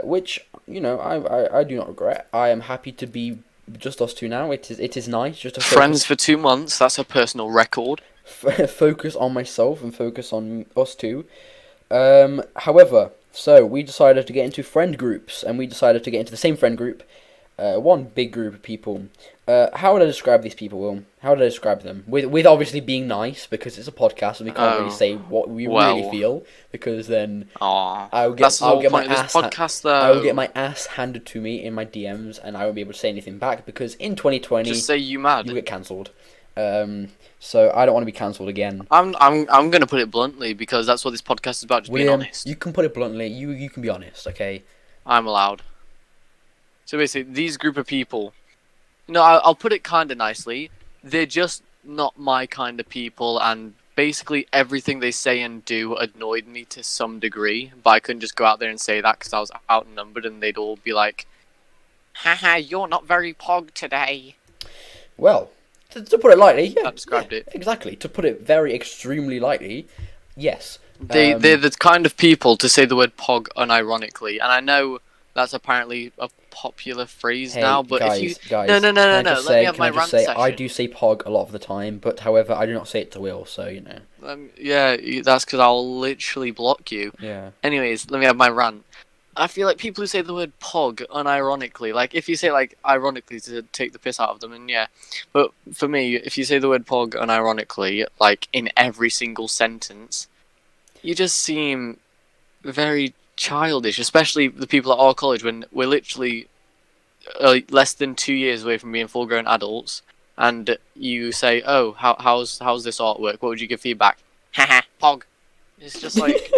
Which, I do not regret. I am happy to be just us two now. It is nice. Just to friends for 2 months, that's a personal record. Focus on myself and focus on us two. However, so we decided to get into friend groups, and we decided to get into the same friend group, one big group of people. How would I describe these people, Will? How would I describe them? With obviously being nice, because it's a podcast and we can't really say what we really feel, because then I'll get my ass handed to me in my DMs, and I won't be able to say anything back, because in 2020, just say you mad. You get cancelled. So I don't want to be cancelled again. I'm gonna put it bluntly, because that's what this podcast is about. Just being honest. You can put it bluntly. You can be honest, okay? I'm allowed. So basically, these group of people, I'll put it kind of nicely. They're just not my kind of people, and basically everything they say and do annoyed me to some degree. But I couldn't just go out there and say that, because I was outnumbered, and they'd all be like, "Haha, you're not very pog today." Well. To put it lightly, yeah. That described it. Exactly. To put it very extremely lightly, yes. They're the kind of people to say the word pog unironically, and I know that's apparently a popular phrase now, but guys, if you... Guys, no, let me have my rant session. I do say pog a lot of the time, but however, I do not say it to Will, so, Yeah, that's because I'll literally block you. Yeah. Anyways, let me have my rant. I feel like people who say the word pog unironically, like if you say like ironically to take the piss out of them, and yeah, but for me, if you say the word pog unironically, like in every single sentence, you just seem very childish, especially the people at our college when we're literally less than 2 years away from being full-grown adults, and you say, "Oh, how's this artwork? What would you give feedback?" Haha, pog. It's just like.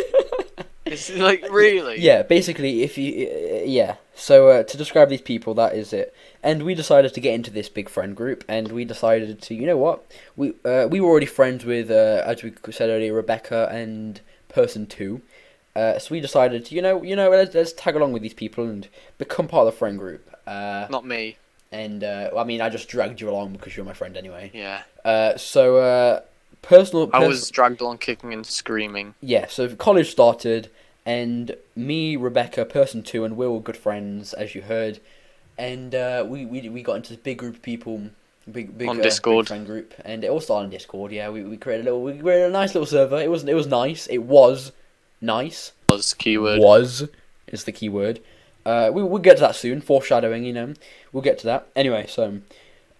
It's like, really? Yeah, basically, So, to describe these people, that is it. And we decided to get into this big friend group, and we decided to, you know what? We were already friends with, as we said earlier, Rebecca and Person 2. So we decided to, let's tag along with these people and become part of the friend group. Not me. And, I just dragged you along because you're my friend anyway. Yeah. I was dragged along kicking and screaming. Yeah, so college started, and me, Rebecca, Person 2, and Will were good friends, as you heard. And we got into this big group of people, big on Discord. Big friend group, and it all started on Discord. Yeah, we created a nice little server. It was nice. It was nice. Was keyword. Was is the key word. We'll get to that soon. Foreshadowing, We'll get to that. Anyway, so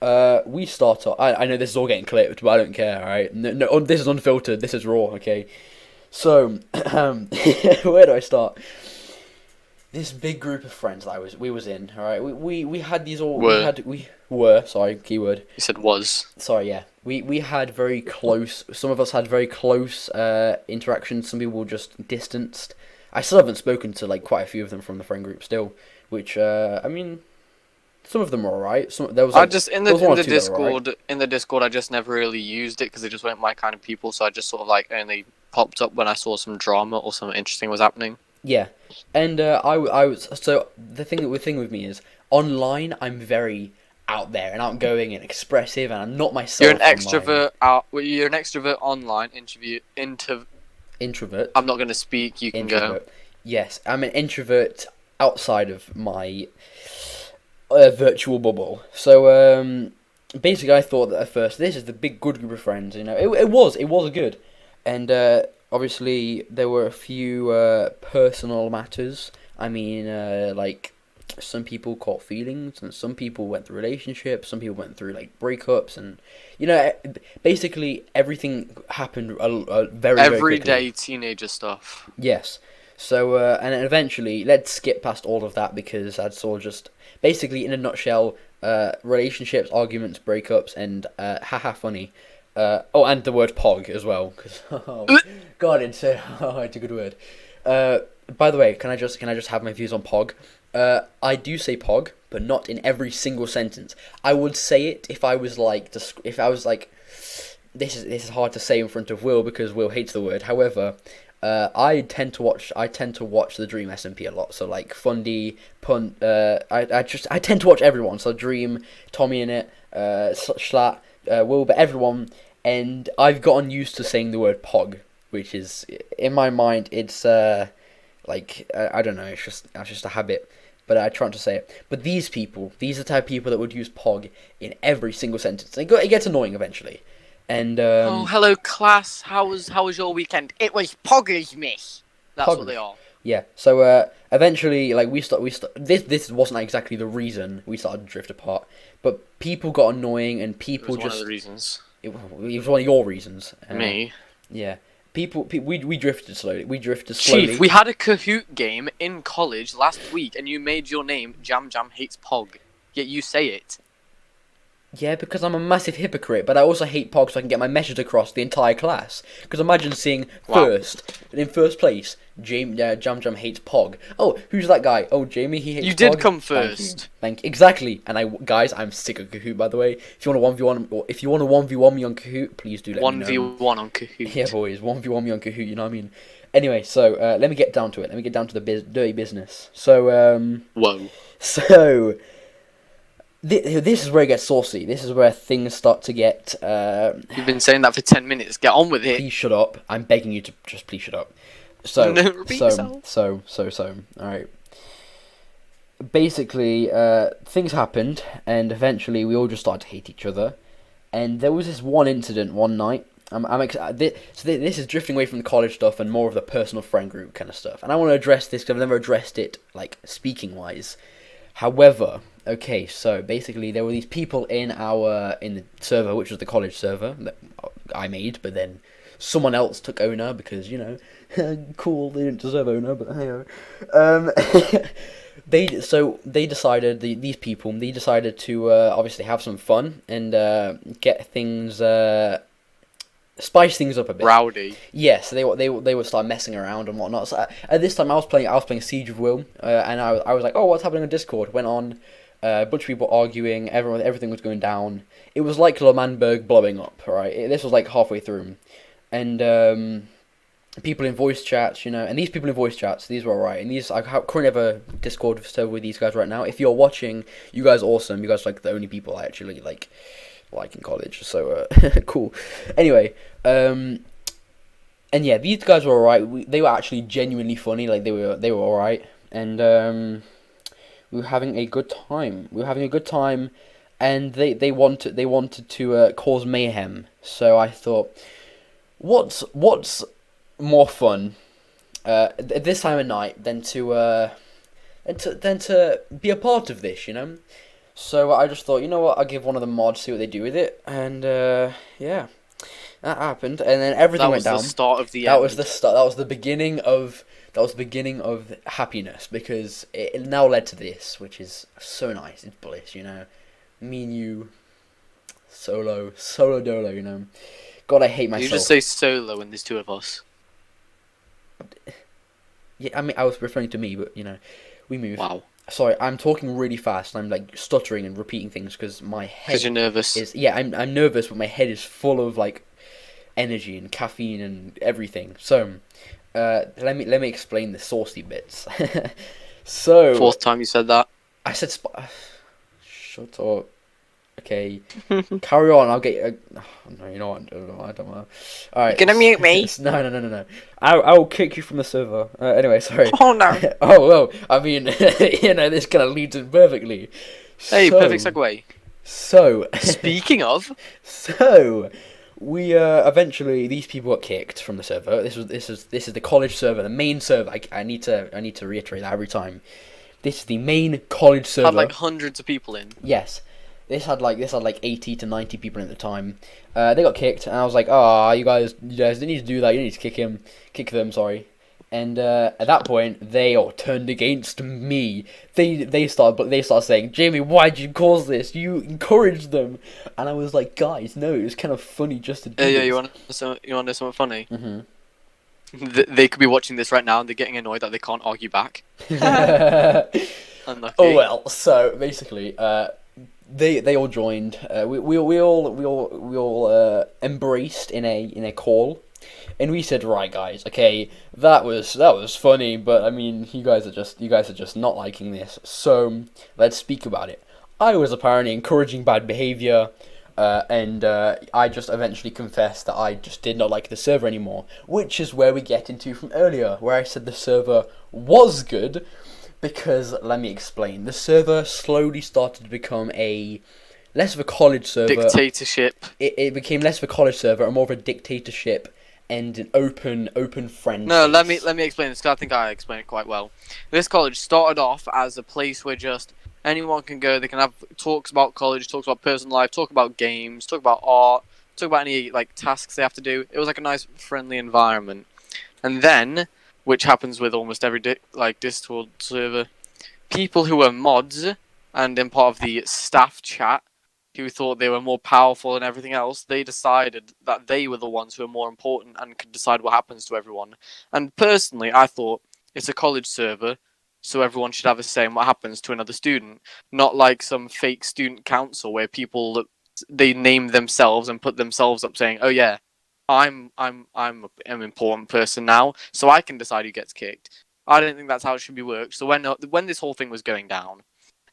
We start off. I know this is all getting clipped, but I don't care. All right, no, this is unfiltered. This is raw. Okay, so where do I start? This big group of friends that we was in. All right, we had these all. We were sorry, keyword. You said was. Sorry, yeah. We had very close. Some of us had very close interactions. Some people were just distanced. I still haven't spoken to like quite a few of them from the friend group still, which I mean. Some of them were alright. There was. Like, I just in the Discord. I just never really used it because they just weren't my kind of people. So I just sort of like only popped up when I saw some drama or something interesting was happening. Yeah, and I was so the thing with me is online. I'm very out there and outgoing and expressive, and I'm not myself. You're an extrovert You're an extrovert online. Introvert. I'm not going to speak. You can go. Yes, I'm an introvert outside of my. Virtual bubble. So basically, I thought that at first this is the big good group of friends. You know, it was good, and obviously there were a few personal matters. I mean, like some people caught feelings, and some people went through relationships. Some people went through like breakups, and you know, basically everything happened very everyday teenager stuff. Yes. So and eventually, let's skip past all of that because that's all just. Basically, in a nutshell, relationships, arguments, breakups, and haha funny. And the word pog as well, because God, it's a good word. By the way, can I just have my views on pog? I do say pog, but not in every single sentence. I would say it if I was like, this is hard to say in front of Will because Will hates the word. However. I tend to watch the Dream SMP a lot. So like Fundy, Punt. I tend to watch everyone. So Dream, Tommy in it, Schlat, Wilbur, everyone, and I've gotten used to saying the word pog, which is in my mind it's like I don't know. It's just a habit. But I try not to say it. But these are the type of people that would use pog in every single sentence. It gets annoying eventually. And oh, hello class. How was your weekend? It was poggers, miss. That's poggers. What they are. Yeah. So eventually, like we start. This wasn't exactly the reason we started to drift apart, but people got annoying, and people it was one of the reasons. It was one of your reasons. Me. Yeah. We drifted slowly. Chief, we had a Kahoot game in college last week, and you made your name Jam Jam Hates Pog. Yet you say it. Yeah, because I'm a massive hypocrite, but I also hate Pog so I can get my message across the entire class. Because imagine seeing in first place, Jam Jam hates Pog. Oh, who's that guy? Oh, Jamie, he hates Pog. You did come first. Thank you. Exactly. And guys, I'm sick of Kahoot, by the way. If you want to 1v1, or if you want to 1v1 me on Kahoot, please do let me know. 1v1 on Kahoot. Yeah, boys, 1v1 me on Kahoot, you know what I mean? Anyway, so, let me get down to it. Let me get down to the dirty business. So, Whoa. So... This is where it gets saucy. This is where things start to get. You've been saying that for 10 minutes. Get on with it. Please shut up. I'm begging you to just please shut up. So, repeat yourself. So. All right. Basically, things happened, and eventually we all just started to hate each other. And there was this one incident one night. This is drifting away from the college stuff and more of the personal friend group kind of stuff. And I want to address this because I've never addressed it like speaking wise. However. Okay, so basically there were these people in the server, which was the college server that I made, but then someone else took owner because, you know, cool, they didn't deserve owner, but hey. They decided to obviously have some fun and get things spice things up a bit. Rowdy. Yes, they would start messing around and whatnot. So at this time I was playing Siege of Will, and I was like, oh, what's happening on Discord? Went on. A bunch of people arguing, everything was going down. It was like L'Manberg blowing up, right? This was like halfway through. And people in voice chats, you know, and these people in voice chats, these were alright. And I currently have a Discord server with these guys right now. If you're watching, you guys are awesome. You guys are like the only people I actually like in college. So, cool. Anyway, and yeah, these guys were alright. They were actually genuinely funny. Like, they were alright. And, we were having a good time. And they wanted to cause mayhem. So I thought, what's more fun at this time of night than to be a part of this, you know? So I just thought, you know what, I'll give one of the mods, see what they do with it, and yeah, that happened, and then everything went down. That was the start of the That end. was the start. That was the beginning of. That was the beginning of happiness, because it now led to this, which is so nice. It's bliss, you know. Me and you, solo dolo, you know. God, I hate myself. You just say solo when there's two of us. Yeah, I mean, I was referring to me, but you know, we move. Wow. Sorry, I'm talking really fast, and I'm like stuttering and repeating things because my head. Because you're nervous. I'm nervous, but my head is full of like energy and caffeine and everything. So, let me explain the saucy bits. So. Fourth time you said that. I said shut up. Okay, carry on. I'll get. No, you know what? I don't know. All right. You're gonna mute me? No. I will kick you from the server. Anyway, sorry. Oh no. Oh well. I mean, you know, this kind of leads in perfectly. Hey, perfect segue. So. Speaking of. So. We eventually these people got kicked from the server. This is the college server, the main server. I need to reiterate that every time. This is the main college server. Had like hundreds of people in. Yes. This had like 80 to 90 people in at the time. They got kicked, and I was like, "Ah, you guys didn't need to do that. You need to kick them. Sorry." And at that point, they all turned against me. They started saying, "Jamie, why did you cause this? You encouraged them." And I was like, "Guys, no, it was kind of funny just to do Yeah, this." you want to know something funny? Mhm. They could be watching this right now, and they're getting annoyed that they can't argue back. Unlucky. Oh well. So basically, they all joined. We all embraced in a call, and we said, right, guys, okay, that was funny, but I mean, you guys are just not liking this, so let's speak about it. I was apparently encouraging bad behavior, and I just eventually confessed that I just did not like the server anymore, which is where we get into from earlier, where I said the server was good. Because, let me explain, the server slowly started to become less of a college server. Dictatorship. It became less of a college server and more of a dictatorship and an open friend. No, let me explain this, because I think I explained it quite well. This college started off as a place where just anyone can go. They can have talks about college, talks about personal life, talk about games, talk about art, talk about any like tasks they have to do. It was like a nice, friendly environment. And then, which happens with almost every Discord server, people who were mods and in part of the staff chat, who thought they were more powerful than everything else, they decided that they were the ones who were more important and could decide what happens to everyone. And personally, I thought it's a college server, so everyone should have a say in what happens to another student, not like some fake student council where people they name themselves and put themselves up saying, "Oh yeah, I'm an important person now, so I can decide who gets kicked." I don't think that's how it should be worked. So when this whole thing was going down,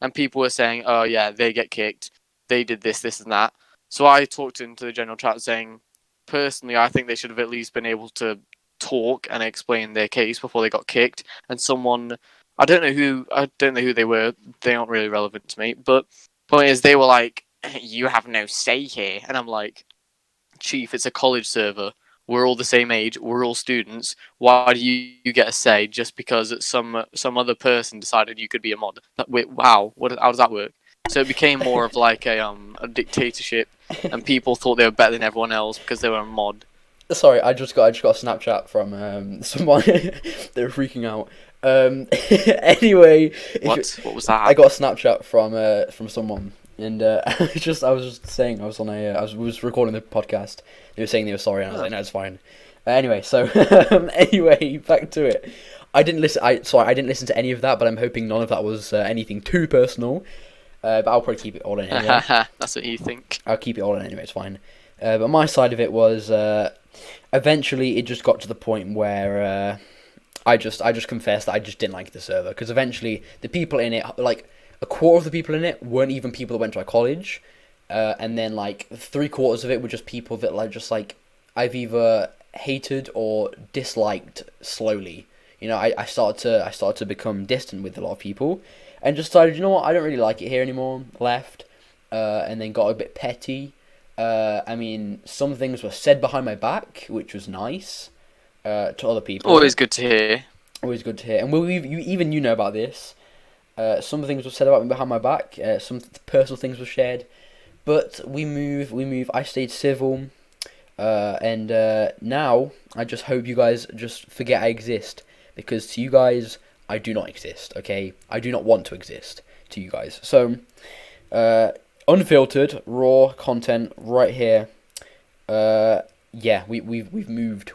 and people were saying, "Oh yeah, they get kicked, they did this, and that," so I talked into the general chat saying, personally, I think they should have at least been able to talk and explain their case before they got kicked. And someone, I don't know who they were. They aren't really relevant to me. But point is, they were like, "You have no say here," and I'm like, Chief, it's a college server. We're all the same age. We're all students. Why do you get a say just because some other person decided you could be a mod? Wow, how does that work? So it became more of like a dictatorship, and people thought they were better than everyone else because they were a mod. Sorry, I just got a Snapchat from someone. They were freaking out. Anyway, what was that? I got a Snapchat from someone. And I was just saying, I was recording the podcast. They were saying they were sorry, and I was like, no, it's fine. Anyway, so anyway, back to it. I didn't listen to any of that, but I'm hoping none of that was anything too personal. But I'll probably keep it all in anyway. That's what you think. I'll keep it all in anyway. It's fine. But my side of it was eventually it just got to the point where I just confessed that I just didn't like the server, because eventually the people in it, like, a quarter of the people in it weren't even people that went to our college, and then like 3/4 of it were just people that I've either hated or disliked slowly. You know, I started to become distant with a lot of people, and just decided, you know what, I don't really like it here anymore. Left, and then got a bit petty. I mean, some things were said behind my back, which was nice to other people. Always good to hear. Always good to hear. And you know about this. Some things were said about me behind my back. Some personal things were shared. But we move. I stayed civil. And now I just hope you guys just forget I exist. Because to you guys, I do not exist, okay? I do not want to exist to you guys. So, unfiltered, raw content right here. Yeah, we've moved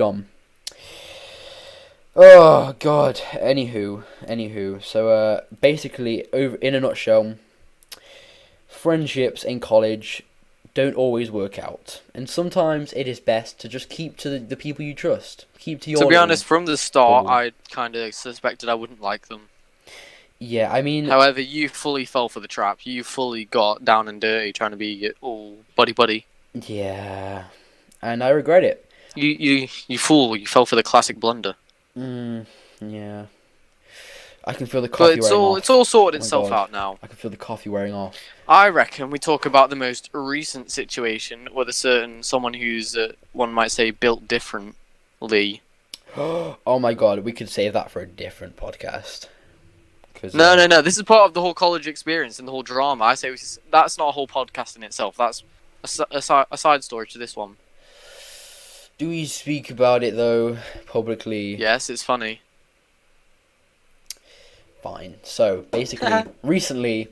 on. Oh God. Anywho. So basically, over in a nutshell, friendships in college don't always work out, and sometimes it is best to just keep to the people you trust. Keep to your. To be honest, from the start, bubble. I kind of suspected I wouldn't like them. Yeah, I mean. However, you fully fell for the trap. You fully got down and dirty, trying to be all buddy. Yeah, and I regret it. You fool! You fell for the classic blunder. Yeah. I can feel the coffee But wearing off. it's all sorted Oh my itself God. out now. I can feel the coffee wearing off. I reckon we talk about the most recent situation with someone who's, one might say, built differently. Oh my God, we could save that for a different podcast. No. This is part of the whole college experience and the whole drama. I say that's not a whole podcast in itself. That's a side story to this one. Do we speak about it though publicly? Yes, it's funny. Fine. So basically, recently,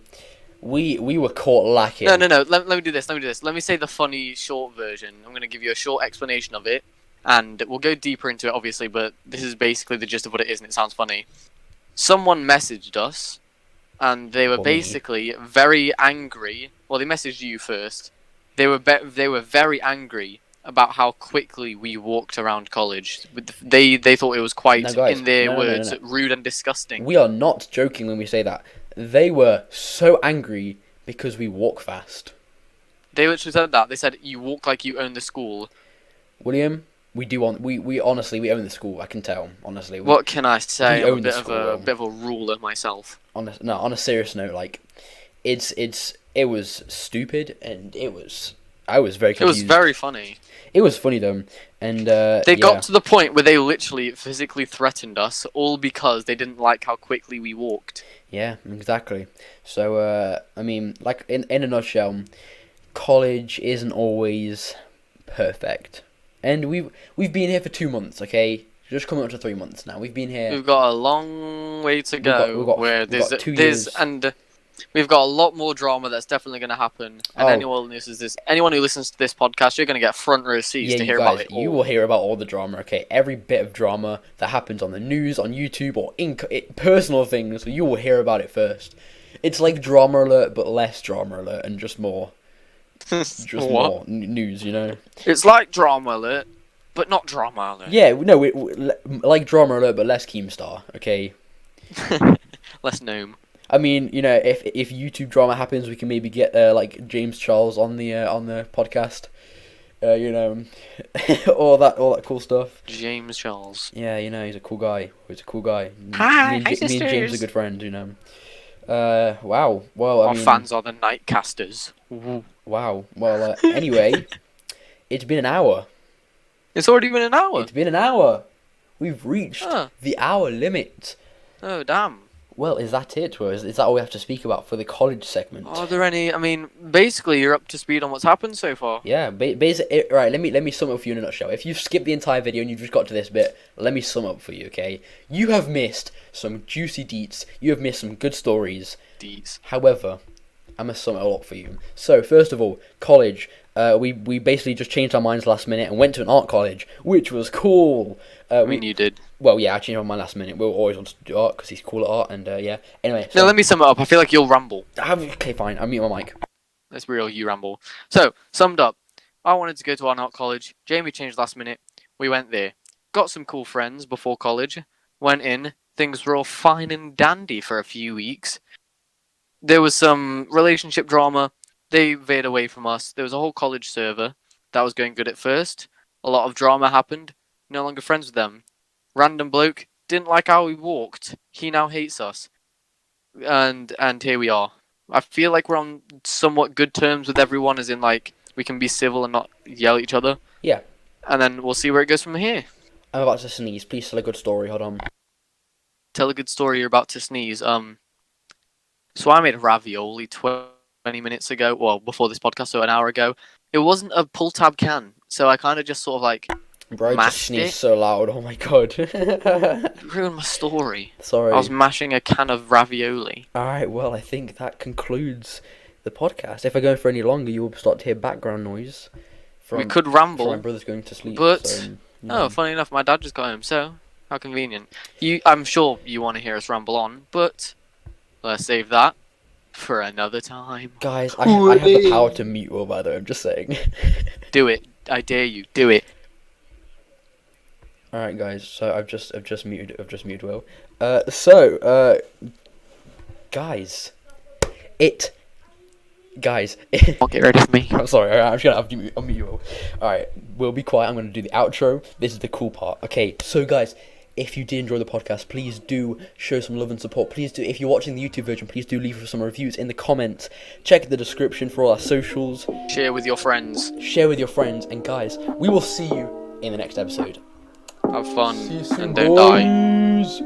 we were caught lacking. No. Let me do this. Let me say the funny short version. I'm going to give you a short explanation of it, and we'll go deeper into it, obviously. But this is basically the gist of what it is, and it sounds funny. Someone messaged us, and they were basically very angry. Well, they messaged you first. They were very angry about how quickly we walked around college. They thought it was quite, now guys, in their words, rude and disgusting. We are not joking when we say that. They were so angry because we walk fast. They literally said that. They said, you walk like you own the school. William, we honestly, we own the school. I can tell, honestly. What can I say? I'm a bit of a ruler myself. On a serious note, like, it was stupid, and I was very confused. It was very funny. It was funny though, and they got to the point where they literally physically threatened us, all because they didn't like how quickly we walked. Yeah, exactly. So I mean, like in a nutshell, college isn't always perfect, and we've been here for 2 months. Okay, just coming up to 3 months now. We've been here. We've got a long way to go. We've got 2 years. And we've got a lot more drama that's definitely going to happen. And anyone who listens to this podcast, you're going to get front row seats to hear about it all. You will hear about all the drama, okay? Every bit of drama that happens on the news, on YouTube, or in personal things, you will hear about it first. It's like Drama Alert, but less Drama Alert, and just more... more news, you know? It's like Drama Alert, but not Drama Alert. Yeah, no, like Drama Alert, but less Keemstar, okay? Less gnome. I mean, you know, if YouTube drama happens, we can maybe get like James Charles on the podcast, you know, all that cool stuff. James Charles. Yeah, you know, he's a cool guy. Hi, me and James are good friends, you know. Wow. Well, our fans are the Nightcasters. Wow. Well, anyway, it's been an hour. It's already been an hour. It's been an hour. We've reached the hour limit. Oh damn. Well, is that it? Or is that all we have to speak about for the college segment? Are there any? I mean, basically, you're up to speed on what's happened so far. Yeah, basically, right. Let me sum up for you in a nutshell. If you've skipped the entire video and you've just got to this bit, let me sum up for you. Okay, you have missed some juicy deets. You have missed some good stories. However, I'm gonna sum it all up for you. So first of all, college. We basically just changed our minds last minute and went to an art college, which was cool. You did. Well, yeah, I changed my mind last minute. We always wanted to do art because he's cool at art, and yeah. Anyway. So, no, let me sum it up. I feel like you'll ramble. Okay, fine. I'll mute my mic. Let's be real, you ramble. So, summed up. I wanted to go to art college. Jamie changed last minute. We went there. Got some cool friends before college. Went in. Things were all fine and dandy for a few weeks. There was some relationship drama. They veered away from us. There was a whole college server that was going good at first. A lot of drama happened. No longer friends with them. Random bloke didn't like how we walked. He now hates us. And here we are. I feel like we're on somewhat good terms with everyone, as in like we can be civil and not yell at each other. Yeah. And then we'll see where it goes from here. I'm about to sneeze. Please tell a good story. Hold on. tell a good story. You're about to sneeze. So I made ravioli 20 minutes ago. Well, before this podcast, so an hour ago. It wasn't a pull tab can, so I kind of just sort of like Bro, I just mashed sneezed it. so loud. Oh my god. Ruined my story. Sorry. I was mashing a can of ravioli. Alright, well, I think that concludes the podcast. If I go for any longer, you will start to hear background noise. We could ramble. My brother's going to sleep. But, so, oh, funny enough, my dad just got home, so how convenient. I'm sure you want to hear us ramble on, but let's save that for another time. Guys, I have the power to mute Will, by the way, I'm just saying. Do it. I dare you. Do it. Alright, guys, so I've just muted Will. Guys, Don't get rid of me. I'm sorry, I'm just gonna have to unmute you all. Alright, we'll be quiet, I'm gonna do the outro. This is the cool part. Okay, so guys, if you did enjoy the podcast, please do show some love and support. Please do, if you're watching the YouTube version, please do leave some reviews in the comments. Check the description for all our socials. Share with your friends. And guys, we will see you in the next episode. Have fun See you soon, and don't die. boys.